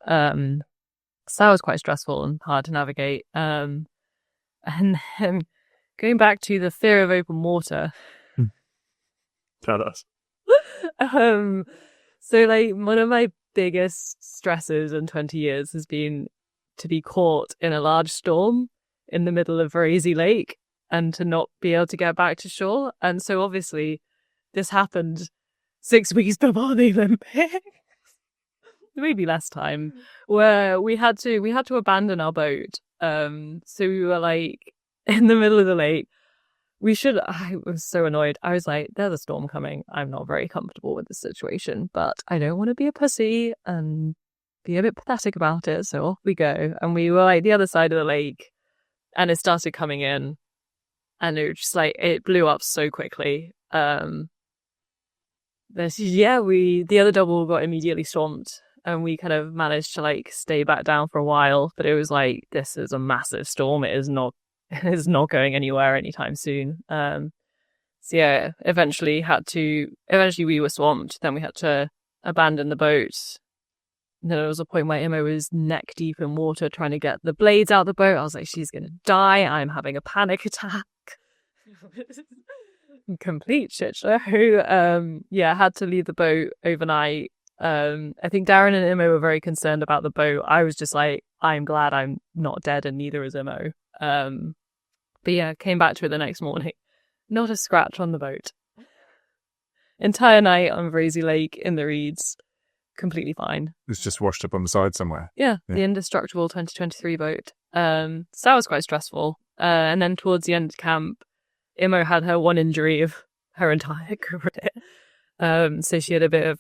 So that was quite stressful and hard to navigate. And then going back to the fear of open water. Tell us. So like one of my biggest stresses in 20 years has been to be caught in a large storm in the middle of Varese Lake and to not be able to get back to shore. And so obviously this happened 6 weeks before the Olympics. Maybe less time, where we had to abandon our boat. So we were like in the middle of the lake. I was so annoyed. I was like, there's a storm coming. I'm not very comfortable with the situation, but I don't want to be a pussy and be a bit pathetic about it. So off we go. And we were like the other side of the lake and it started coming in and it was just like, it blew up so quickly. The other double got immediately swamped. And we kind of managed to like stay back down for a while, but it was like, this is a massive storm. It is not going anywhere anytime soon. So yeah, eventually we were swamped. Then we had to abandon the boat. And then there was a point where Emma was neck deep in water trying to get the blades out of the boat. I was like, she's going to die. I'm having a panic attack. Complete shit show. Had to leave the boat overnight. I think Darren and Imo were very concerned about the boat. I was just like, I'm glad I'm not dead and neither is Imo. But yeah, came back to it the next morning. Not a scratch on the boat. Entire night on Varese Lake in the reeds. Completely fine. It's just washed up on the side somewhere. Yeah, the indestructible 2023 boat. So that was quite stressful. And then towards the end of camp, Imo had her one injury of her entire career. So she had a bit of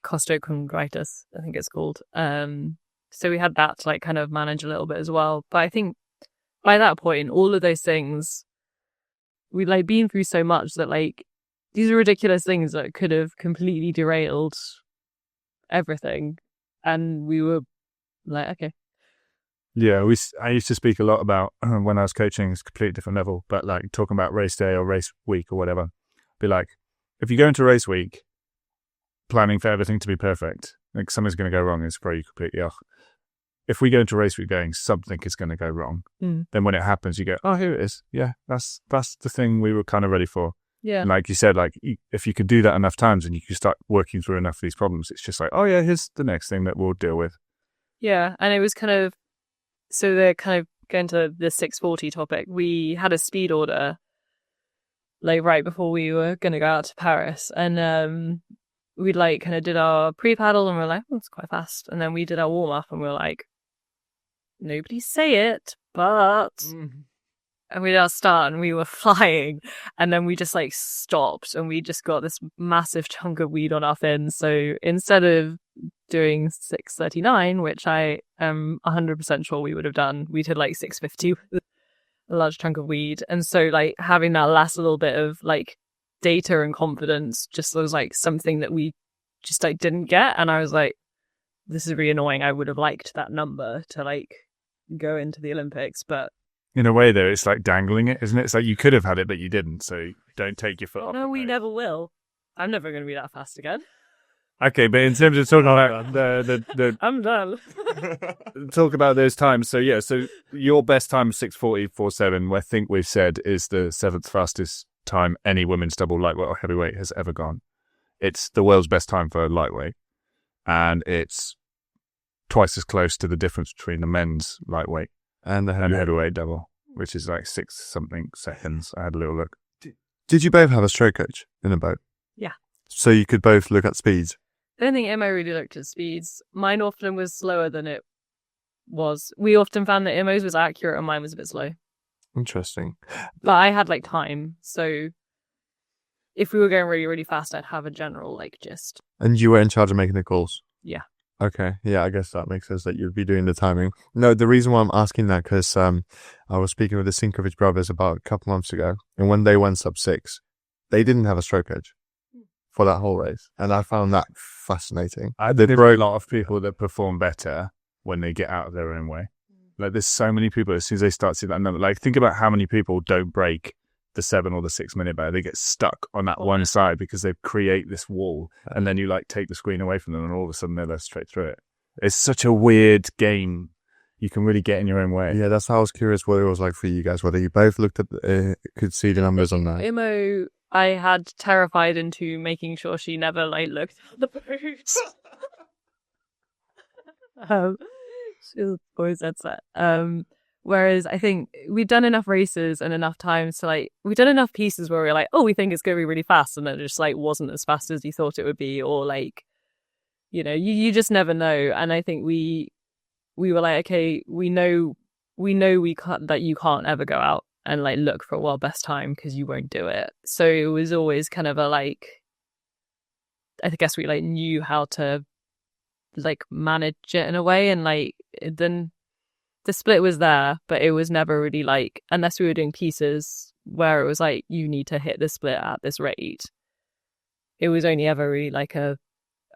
costochondritis, I think it's called. So we had that to like kind of manage a little bit as well. But I think by that point, all of those things, we'd like been through so much that like these are ridiculous things that could have completely derailed everything. And we were like, okay. Yeah, I used to speak a lot about when I was coaching, it's a completely different level, but like talking about race day or race week or whatever, be like, if you go into race week planning for everything to be perfect, like something's going to go wrong, it's probably completely off. If we go into race week going, something is going to go wrong, then when it happens, you go, oh, here it is. Yeah, that's the thing we were kind of ready for. Yeah. And like you said, like if you could do that enough times and you could start working through enough of these problems, it's just like, oh yeah, here's the next thing that we'll deal with. Yeah, and it was kind of, so they're kind of going to the 640 topic. We had a speed order like right before we were going to go out to Paris, and we like kind of did our pre-paddle and we're like, oh, it's quite fast. And then we did our warm-up and we were like, nobody say it, but... And we did our start and we were flying, and then we just like stopped and we just got this massive chunk of weed on our fins. So instead of doing 6:39, which I am 100% sure we would have done, we did like 6:50 with a large chunk of weed. And so like having that last little bit of like data and confidence just was like something that we just like didn't get. And I was like, this is really annoying. I would have liked that number to like go into the Olympics, but in a way, though, it's like dangling it, isn't it? It's like you could have had it, but you didn't. So don't take your foot off. No, we never will. I'm never going to be that fast again. Okay, but in terms of talking about the I'm done. talk about those times. So yeah, so your best time is 6:40.47. I think we've said is the 7th fastest time any women's double lightweight or heavyweight has ever gone. It's the world's best time for lightweight, and it's twice as close to the difference between the men's lightweight And the and heavyweight double, which is like 6 something seconds. I had a little look. Did you both have a stroke coach in a boat? Yeah. So you could both look at speeds? I don't think Imo really looked at speeds. Mine often was slower than it was. We often found that Imo's was accurate and mine was a bit slow. Interesting. But I had like time, so if we were going really, really fast, I'd have a general like gist. And you were in charge of making the calls? Yeah. Okay. Yeah, I guess that makes sense that you'd be doing the timing. No, the reason why I'm asking that, because I was speaking with the Sinkovic brothers about a couple months ago, and when they went sub 6, they didn't have a stroke edge for that whole race. And I found that fascinating. There's a lot of people that perform better when they get out of their own way. Like, there's so many people, as soon as they start to see that number, like, think about how many people don't break the 7 or the 6 minute bar. They get stuck on that one side because they create this wall, and then you like take the screen away from them, and all of a sudden they're led straight through it. It's such a weird game. You can really get in your own way. Yeah, that's how I was curious what it was like for you guys, whether you both looked at, could see the numbers on that. Imo, I had terrified into making sure she never like looked at the boat. She always said that. Whereas I think we'd done enough races and enough times to like, we'd done enough pieces where we were like, oh, we think it's going to be really fast. And then it just like wasn't as fast as you thought it would be. Or like, you know, you just never know. And I think we were like, okay, we know we can't, that you can't ever go out and like look for a world best time because you won't do it. So it was always kind of a like, I guess we like knew how to like manage it in a way. And like, then the split was there, but it was never really like, unless we were doing pieces where it was like, you need to hit the split at this rate. It was only ever really like a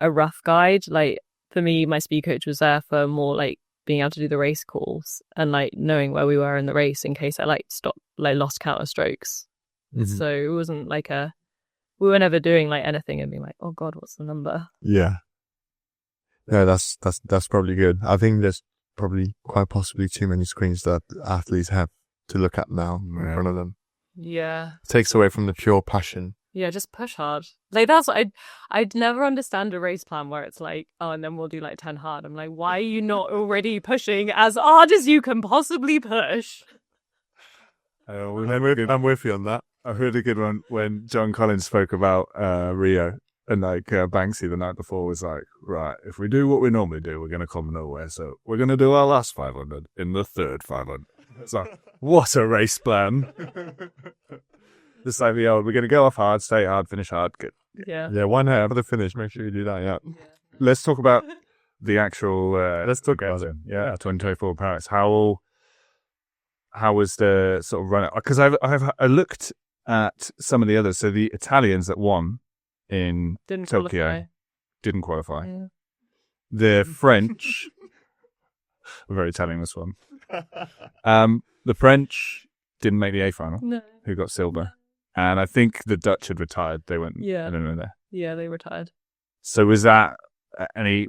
rough guide. Like for me, my speed coach was there for more like being able to do the race calls and like knowing where we were in the race in case I like stopped, like lost count of strokes. Mm-hmm. So it wasn't like we were never doing like anything and being like, oh God, what's the number? Yeah. No, that's probably good. I think there's probably quite possibly too many screens that athletes have to look at now in front of them. Yeah. It takes away from the pure passion. Yeah, just push hard. Like that's what I'd never understand a race plan where it's like, oh, and then we'll do like 10 hard. I'm like, why are you not already pushing as hard as you can possibly push? I'm with you on that. I heard a good one when John Collins spoke about Rio, and like Banksy the night before was like, right, if we do what we normally do, we're going to come nowhere. So we're going to do our last 500 in the third 500. It's like, what a race plan. Just like the old, we're going to go off hard, stay hard, finish hard. Good. Yeah. Yeah, why not? After the finish, make sure you do that, yeah. Let's talk about the actual... Let's talk about it. Yeah, 2024 Paris. How was the sort of run? Because I looked at some of the others. So the Italians that won in Didn't Tokyo qualify. didn't qualify. Yeah. The French, very Italian this one. The French didn't make the A final. No. Who got silver? And I think the Dutch had retired. They went. Yeah. I don't know there. Yeah, they retired. So was that any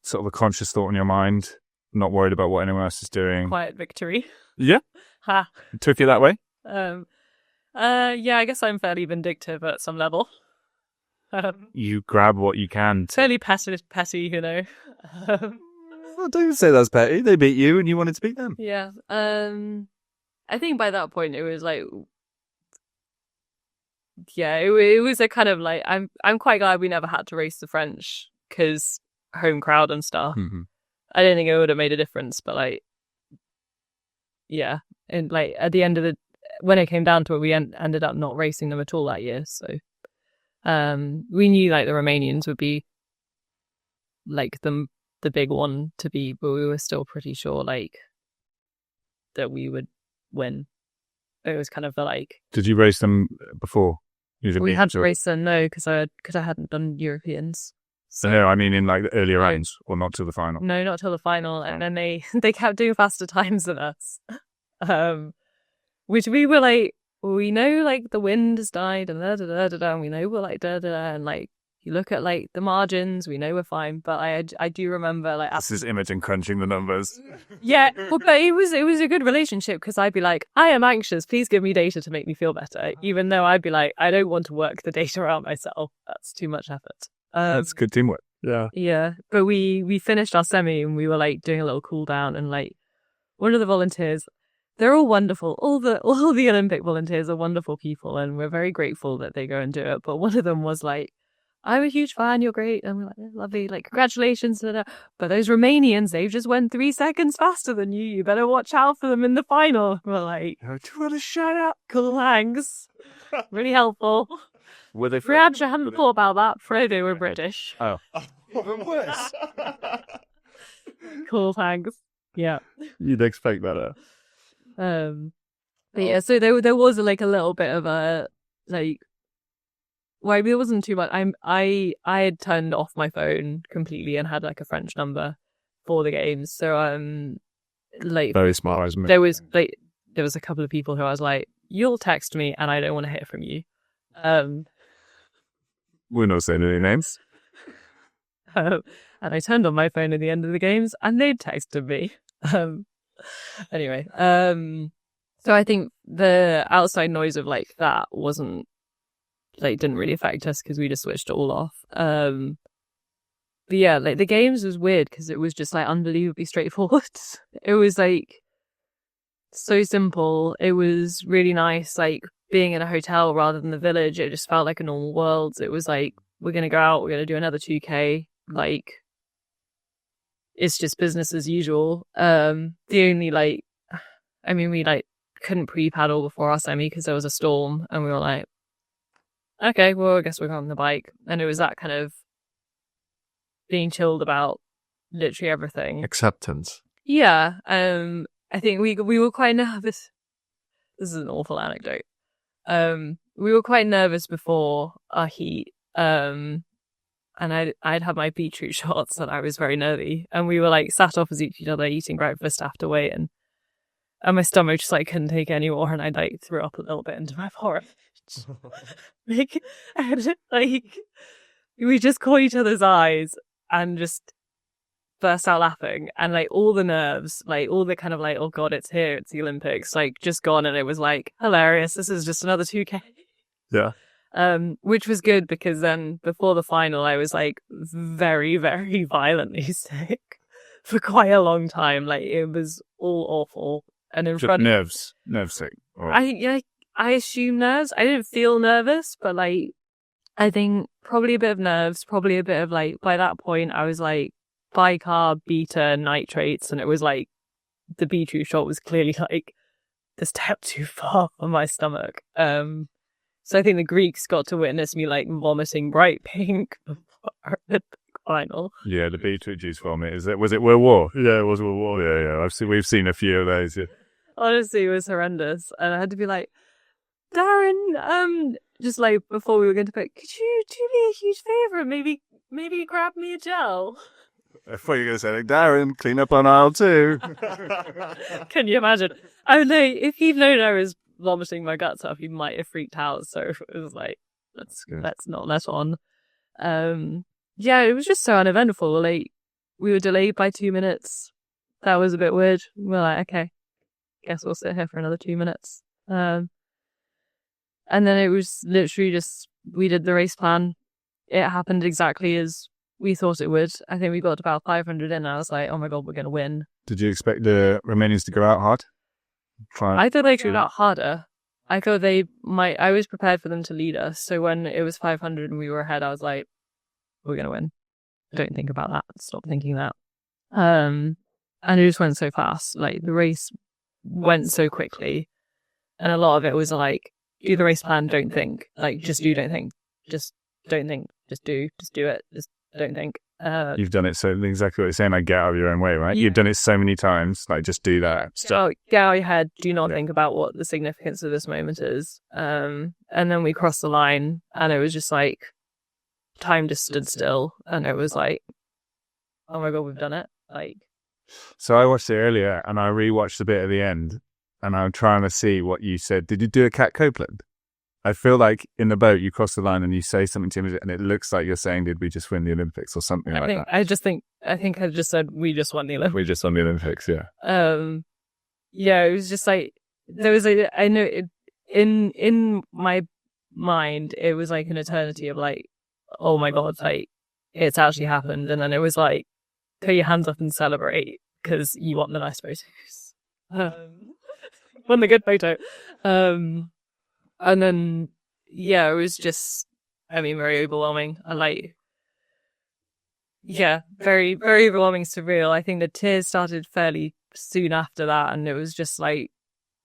sort of a conscious thought in your mind? Not worried about what anyone else is doing. Quiet victory. Yeah. Ha. It took you that way. Yeah, I guess I'm fairly vindictive at some level. You grab what you can. Fairly petty, you know. Well, don't say that's petty. They beat you, and you wanted to beat them. Yeah. I think by that point it was like, yeah, it was a kind of like I'm quite glad we never had to race the French because home crowd and stuff. Mm-hmm. I don't think it would have made a difference, but like, yeah, and like at the end of when it came down to it, we ended up not racing them at all that year. So, we knew like the Romanians would be like the big one to beat, but we were still pretty sure like that we would win. It was kind of the like. Did you race them before? We had to race them, no, because I hadn't done Europeans. So no, I mean in like the earlier rounds, or not till the final. No, not till the final, and then they kept doing faster times than us, which we were like, we know like the wind has died and da da da da da, and we know we're like da da da, and like you look at like the margins, we know we're fine. But I do remember like This is Imogen crunching the numbers. yeah, well, but it was a good relationship because I'd be like, I am anxious, please give me data to make me feel better, even though I'd be like, I don't want to work the data out myself. That's too much effort. That's good teamwork. Yeah. Yeah, but we finished our semi and we were like doing a little cool down, and like one of the volunteers, they're all wonderful. All the Olympic volunteers are wonderful people, and we're very grateful that they go and do it. But one of them was like, I'm a huge fan, you're great. And we're like, lovely, like, congratulations. But those Romanians, they've just went 3 seconds faster than you. You better watch out for them in the final. We're like, Oh, do you want to shut up? cool, thanks. Really helpful. Were they Perhaps I hadn't thought about that. Frodo were British. Oh. Even worse. Cool, thanks. Yeah. You'd expect better. But yeah, so there was like a little bit of a like, well, it wasn't too much. I had turned off my phone completely and had like a French number for the games. So like Very smart as me. there was a couple of people who I was like, you'll text me and I don't want to hear from you. We're not saying any names. And I turned on my phone at the end of the games and they'd texted me. Anyway, so I think the outside noise of like that wasn't like didn't really affect us because we just switched it all off. But yeah, like the games was weird because it was just like unbelievably straightforward. It was like so simple. It was really nice, like being in a hotel rather than the village. It just felt like a normal world. It was like, we're gonna go out, we're gonna do another 2K. Like, it's just business as usual. The only like, I mean, we like couldn't pre-paddle before our semi because there was a storm, and we were like, okay, well, I guess we're on the bike. And it was that kind of being chilled about literally everything. Acceptance. Yeah. I think we were quite nervous. This is an awful anecdote. We were quite nervous before our heat. And I'd had my beetroot shots and I was very nervy. And we were like sat opposite each other eating breakfast after weight, and my stomach just like couldn't take any more, and I like threw up a little bit into my porridge. like we just caught each other's eyes and just burst out laughing, and like all the nerves, like all the kind of like, oh god, it's here, it's the Olympics, like just gone, and it was like hilarious. This is just another 2K. Yeah. Which was good because then before the final I was like very, very violently sick for quite a long time. Like it was all awful. And in Just front nerves sick. Or... I assume nerves. I didn't feel nervous, but like I think probably a bit of nerves, probably a bit of like, by that point I was like bicarb, beta, nitrates, and it was like the beetroot shot was clearly like the step too far for my stomach. So I think the Greeks got to witness me like vomiting bright pink before the final. Yeah, the beetroot juice vomit. Was it World War? Yeah, it was World War. Yeah. We've seen a few of those. Yeah. Honestly, it was horrendous. And I had to be like, Darren, just like before we were going to pick, could you do me a huge favour and maybe grab me a gel? I thought you were going to say, like, Darren, clean up on aisle 2. Can you imagine? Oh no, if he'd known I was vomiting my guts up, he might have freaked out. So it was like, let's not let on. Yeah, it was just so uneventful. Like, we were delayed by 2 minutes. That was a bit weird. We're like, okay, guess we'll sit here for another 2 minutes. And then it was literally just, we did the race plan. It happened exactly as we thought it would. I think we got about 500 in, and I was like, oh my god, we're going to win. Did you expect the Romanians to go out hard? I thought they should out harder. I thought they might. I was prepared for them to lead us. So when it was 500 and we were ahead, I was like, we're going to win. Don't think about that. Stop thinking that. And it just went so fast. Like, the race went so quickly. And a lot of it was like, do the race plan, don't think. Like, just do, don't think. Just don't think. Just do it. Just don't think. You've done it so exactly what you're saying, like, get out of your own way, right? Yeah. You've done it so many times, like, just do that. Get out of your head. Do not think about what the significance of this moment is. And then we crossed the line, and it was just like, time just stood still, and it was like, oh my god, we've done it. Like, so I watched it earlier, and I rewatched a bit at the end, and I'm trying to see what you said. Did you do a Cat Copeland? I feel like in the boat, you cross the line and you say something to him, and it looks like you're saying, "Did we just win the Olympics or something like that?" I think I just said we just won the Olympics. We just won the Olympics, yeah. Yeah, it was just like there was I know it, in my mind it was like an eternity of like, oh my god, like it's actually happened, and then it was like, put your hands up and celebrate because you want the nice photos. Want the good photo. And then yeah, it was just, I mean, very overwhelming. Very, very overwhelming, surreal. I think the tears started fairly soon after that, and it was just like,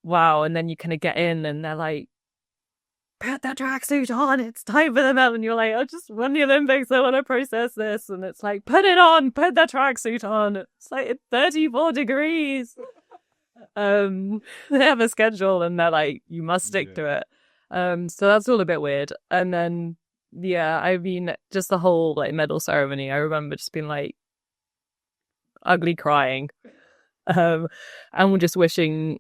wow. And then you kind of get in, and they're like, put that tracksuit on, it's time for the medal. And you're like, I just won the Olympics, I want to process this. And it's like, put it on, put that tracksuit on. It's like 34 degrees. They have a schedule, and they're like, you must stick to it. So that's all a bit weird. And then, yeah, I mean, just the whole like medal ceremony, I remember just being like ugly crying. And we're just wishing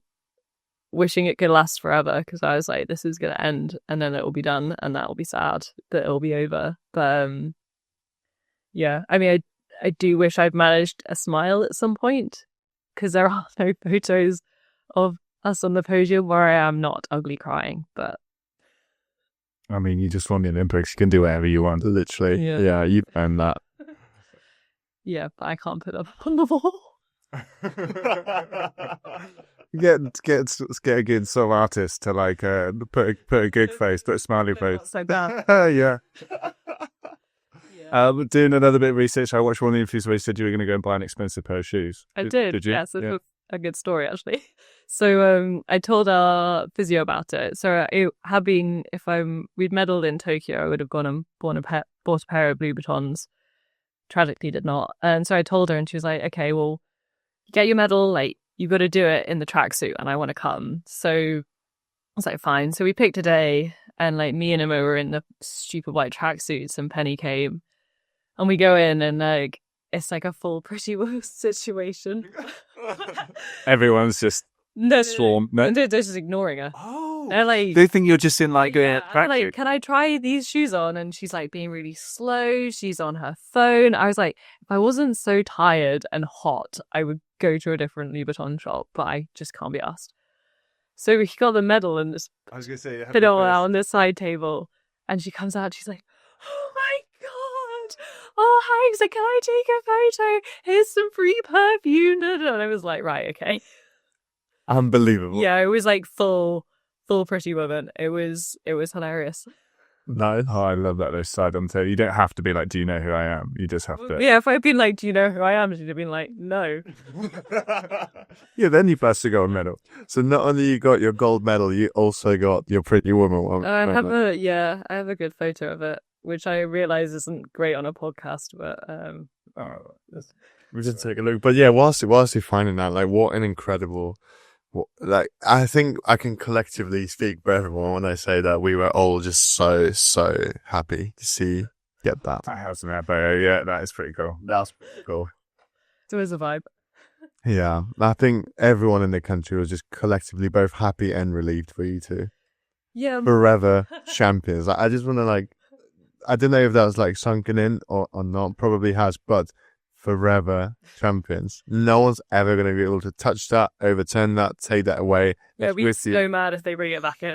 it could last forever, because I was like, this is going to end and then it will be done, and that will be sad that it will be over. But yeah, I mean, I do wish I'd managed a smile at some point, because there are no photos of us on the podium where I am not ugly crying. But I mean, you just won the Olympics. You can do whatever you want. Literally. Yeah. Yeah, you've earned that. yeah, but I can't put up on the wall. Get a good sort of artist to like put a good face, put a smiley face. So bad. Yeah. Doing another bit of research, I watched one of the interviews where you said you were going to go and buy an expensive pair of shoes. I did. Did you? Yes, it was a good story actually. So I told our physio about it. So it had been, we'd medalled in Tokyo, I would have gone and bought a pair of blue batons. Tragically did not. And so I told her, and she was like, okay, well, get your medal, like you've got to do it in the tracksuit, and I want to come. So I was like, fine. So we picked a day, and like me and Emma were in the stupid white tracksuits, and Penny came, and we go in, and like it's like a full Pretty Woman situation. Everyone's just swarm. No? They're just ignoring her. Oh, they're like, they think you're just in like yeah, tracksuit. like, can I try these shoes on? And she's like being really slow. She's on her phone. I was like, if I wasn't so tired and hot, I would go to a different Louboutin shop, but I just can't be asked. So we got the medal and just I was going to say, put it all out on the side table, and she comes out. She's like, oh my god, oh hi. She's like, can I take a photo? Here's some free perfume. And I was like, right, okay. Unbelievable. Yeah, it was like full Pretty Woman. It was hilarious. Nice. Oh, I love that. Those side on tail. You don't have to be like, do you know who I am? You just have to. Yeah, if I'd been like, do you know who I am? She'd have been like, no. Yeah, then you've passed the gold medal. So not only you got your gold medal, you also got your Pretty Woman one. I have a good photo of it, which I realise isn't great on a podcast, but We should take a look. But yeah, whilst you're finding that, like, what an incredible. Like, I think I can collectively speak for everyone when I say that we were all just so happy to get that. I have some bio. Yeah, that is pretty cool. That's pretty cool. it was a vibe. Yeah, I think everyone in the country was just collectively both happy and relieved for you two. Yeah. Forever champions. I just want to like, I don't know if that was like sunken in or not. Probably has, but forever champions. No one's ever going to be able to touch that, overturn that, take that away. Yeah, we'd be so mad if they bring it back in.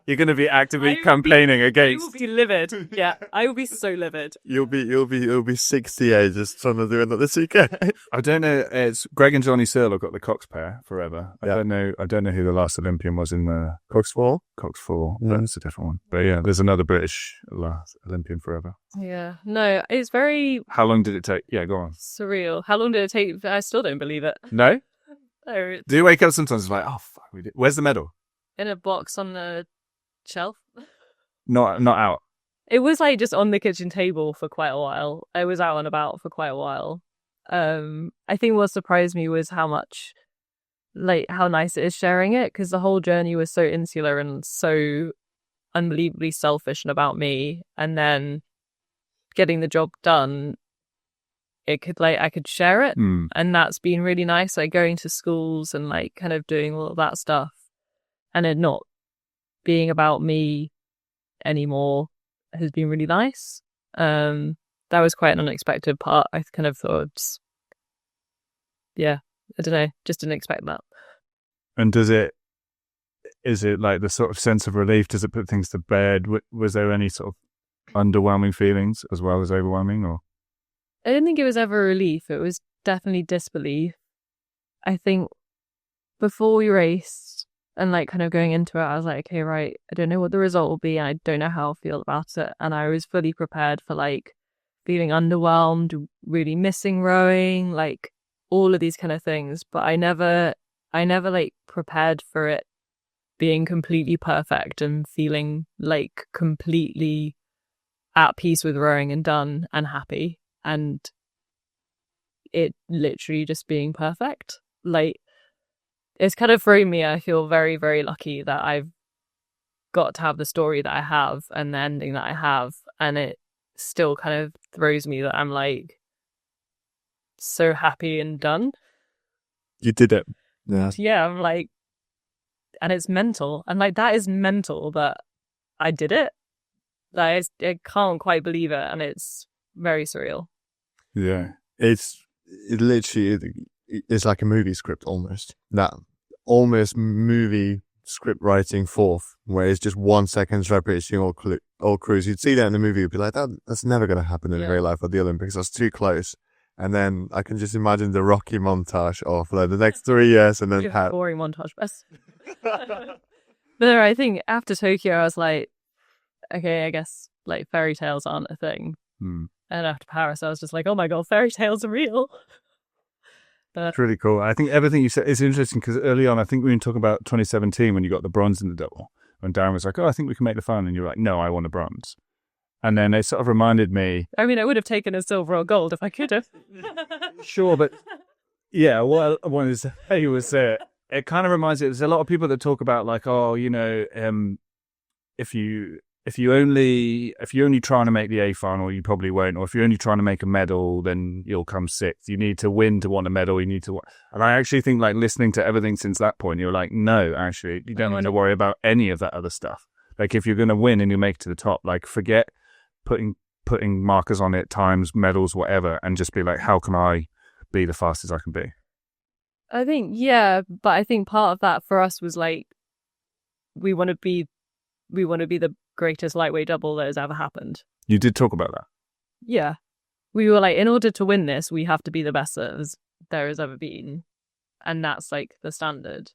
You're going to be actively campaigning I against. will be livid. Yeah, I will be so livid. You'll be 68 just trying to do another CK. I don't know. It's Greg and Johnny Searle have got the Cox pair forever. I don't know who the last Olympian was in the Cox 4. Cox 4. That's a different one. But yeah, there's another British last Olympian forever. Yeah, no, it's very How long did it take? Yeah, go on. surreal. How long did it take? I still don't believe it. No? No, Do you wake up sometimes and like, oh fuck, we did. Where's the medal? in a box on the shelf. Not out. It was like just on the kitchen table for quite a while. I was out and about for quite a while. I think what surprised me was how nice it is sharing it, because the whole journey was so insular and so unbelievably selfish and about me, and then getting the job done, I could share it. And that's been really nice, like going to schools and like kind of doing all of that stuff, and it not being about me anymore has been really nice. That was quite an unexpected part. I kind of thought, I don't know, just didn't expect that. And is it like the sort of sense of relief? Does it put things to bed? Was there any sort of underwhelming feelings as well as overwhelming? Or I didn't think it was ever relief. It was definitely disbelief. I think before we raced and like kind of going into it, I was like, okay, right, I don't know what the result will be. And I don't know how I'll feel about it. And I was fully prepared for like feeling underwhelmed, really missing rowing, like all of these kind of things. But I never like prepared for it being completely perfect and feeling like completely at peace with rowing and done and happy. And it literally just being perfect. Like, it's kind of thrown me. I feel very, very lucky that I've got to have the story that I have and the ending that I have. And it still kind of throws me that I'm like so happy and done. You did it. Yeah. Yeah, I'm like, and it's mental. And like, that is mental that I did it. Like, I can't quite believe it. And it's very surreal. yeah, It's like a movie script almost. That almost movie script writing forth, where it's just 1 second's repetition all cruise. You'd see that in the movie, you'd be like, that's never going to happen in real life at the Olympics. That's too close. And then I can just imagine the Rocky montage of like the next 3 years, and then boring montage, but I think after Tokyo, I was like, okay, I guess like fairy tales aren't a thing. And after Paris, I was just like, oh my god, fairy tales are real. But it's really cool. I think everything you said is interesting because early on, I think we were talking about 2017 when you got the bronze in the double. When Darren was like, oh, I think we can make the final. And you're like, no, I want a bronze. And then it sort of reminded me. I mean, I would have taken a silver or gold if I could have. Sure, but yeah, what I wanted to say was it kind of reminds me, there's a lot of people that talk about like, oh, you know, if you're only trying to make the A final, you probably won't. Or if you're only trying to make a medal, then you'll come sixth. You need to win to want a medal. You need to, and I actually think like listening to everything since that point, you're like, no, actually, you don't need to worry about any of that other stuff. Like if you're going to win and you make it to the top, like forget putting markers on it, times, medals, whatever, and just be like, how can I be the fastest I can be? I think, yeah, but I think part of that for us was like, we want to be the greatest lightweight double that has ever happened. You did talk about that. Yeah. We were like, in order to win this, we have to be the best that there has ever been. And that's like the standard.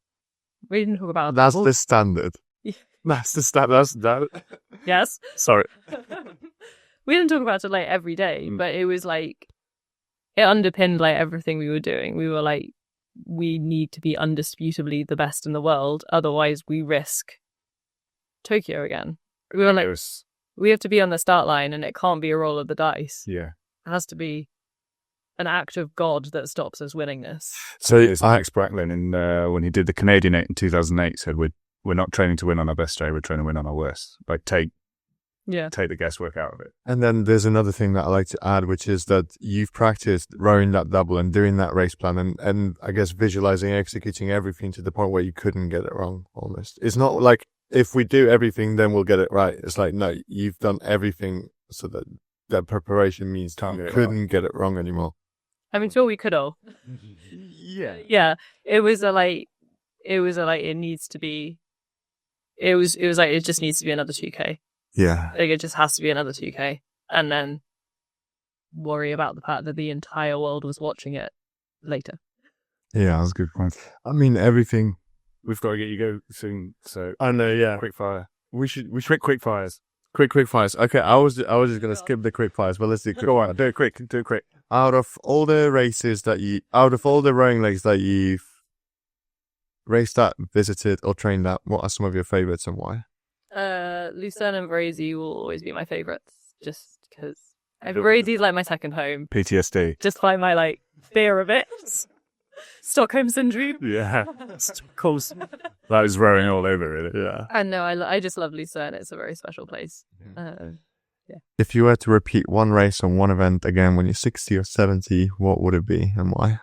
We didn't talk about that's the standard. Yeah. That's the standard. Yes. Sorry. We didn't talk about it like every day, but it was like, it underpinned like everything we were doing. We were like, we need to be undisputably the best in the world. Otherwise we risk Tokyo again. We were like, we have to be on the start line and it can't be a roll of the dice. Yeah. It has to be an act of God that stops us winning this. So Max Bracklin, when he did the Canadian 8 in 2008, said, we're not training to win on our best day, we're training to win on our worst. Like, take the guesswork out of it. And then there's another thing that I like to add, which is that you've practiced rowing that double and doing that race plan and I guess visualizing, executing everything to the point where you couldn't get it wrong almost. It's not like, if we do everything, then we'll get it right. It's like, no, you've done everything so that preparation means you couldn't get it wrong anymore. I mean, sure, we could have. Yeah. Yeah. It was it needs to be, it was like, it just needs to be another 2K. Yeah. Like, it just has to be another 2K. And then worry about the fact that the entire world was watching it later. Yeah, that's a good point. I mean, everything. We've got to get you go soon, so I know, yeah. quick fire. We should Quick fires. quick fires. Okay, I was just gonna skip the quick fires, but let's do quick. Go on, do it quick. Out of all the rowing leagues that you've raced at, visited, or trained at, what are some of your favorites and why? Lucerne and Varese will always be my favorites, just because Varese is like my second home. PTSD. Just by my like fear of it. Stockholm syndrome. Yeah. Of course. That was rowing all over, really. Yeah. And no, I just love Lucerne. It's a very special place. Yeah. If you were to repeat one race on one event again when you're 60 or 70, what would it be and why?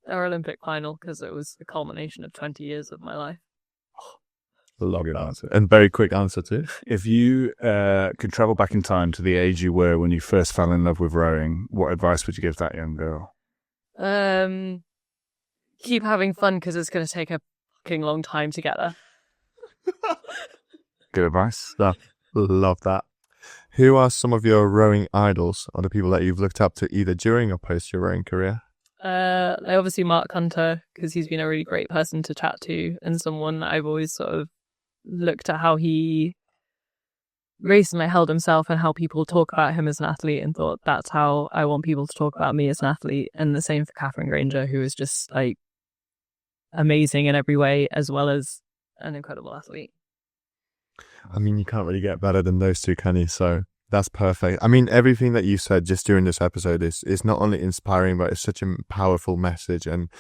Our Olympic final, because it was the culmination of 20 years of my life. Love Good that. answer. And very quick answer too. If you could travel back in time to the age you were when you first fell in love with rowing, what advice would you give that young girl? Keep having fun because it's going to take a fucking long time to get there. Good advice. Love that. Who are some of your rowing idols, or the people that you've looked up to either during or post your rowing career? Obviously Mark Hunter, because he's been a really great person to chat to and someone that I've always sort of looked at how he recently held himself and how people talk about him as an athlete and thought that's how I want people to talk about me as an athlete. And the same for Catherine Granger, who is just like amazing in every way as well as an incredible athlete. I mean, you can't really get better than those two, can you? So that's perfect. I mean, everything that you said just during this episode is not only inspiring, but it's such a powerful message and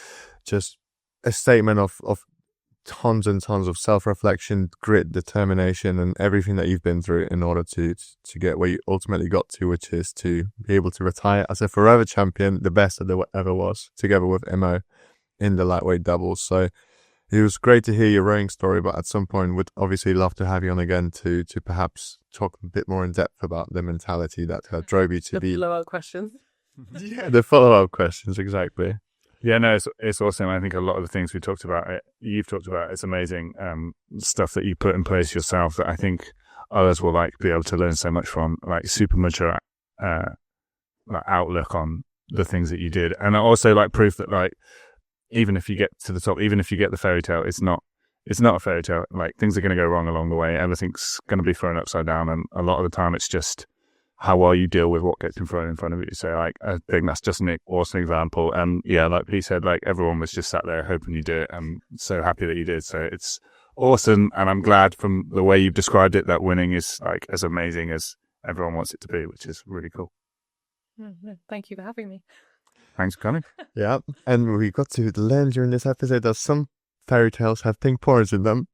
just a statement of tons and tons of self-reflection, grit, determination, and everything that you've been through in order to get where you ultimately got to, which is to be able to retire as a forever champion, the best that there ever was, together with Mo in the lightweight doubles. So it was great to hear your rowing story, but at some point would obviously love to have you on again to perhaps talk a bit more in depth about the mentality that drove you to The follow-up questions. Yeah, the follow-up questions, exactly. Yeah, no, it's awesome. I think a lot of the things we talked about, you've talked about, it's amazing stuff that you put in place yourself that I think others will be able to learn so much from, super mature outlook on the things that you did. And also proof that even if you get to the top, even if you get the fairy tale, it's not a fairy tale. Things are going to go wrong along the way. Everything's going to be thrown upside down. And a lot of the time it's just how well you deal with what gets thrown in front of you. So I think that's just an awesome example. And yeah, like Pete said, everyone was just sat there hoping you did it. I'm so happy that you did. So it's awesome. And I'm glad from the way you've described it, that winning is as amazing as everyone wants it to be, which is really cool. Thank you for having me. Thanks for coming. Yeah. And we got to learn during this episode that some fairy tales have pink porridge in them.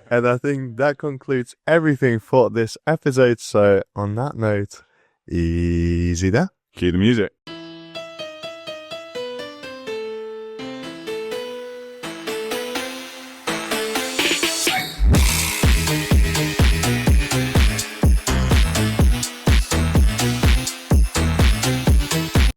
And I think that concludes everything for this episode. So on that note, easy there. Cue the music.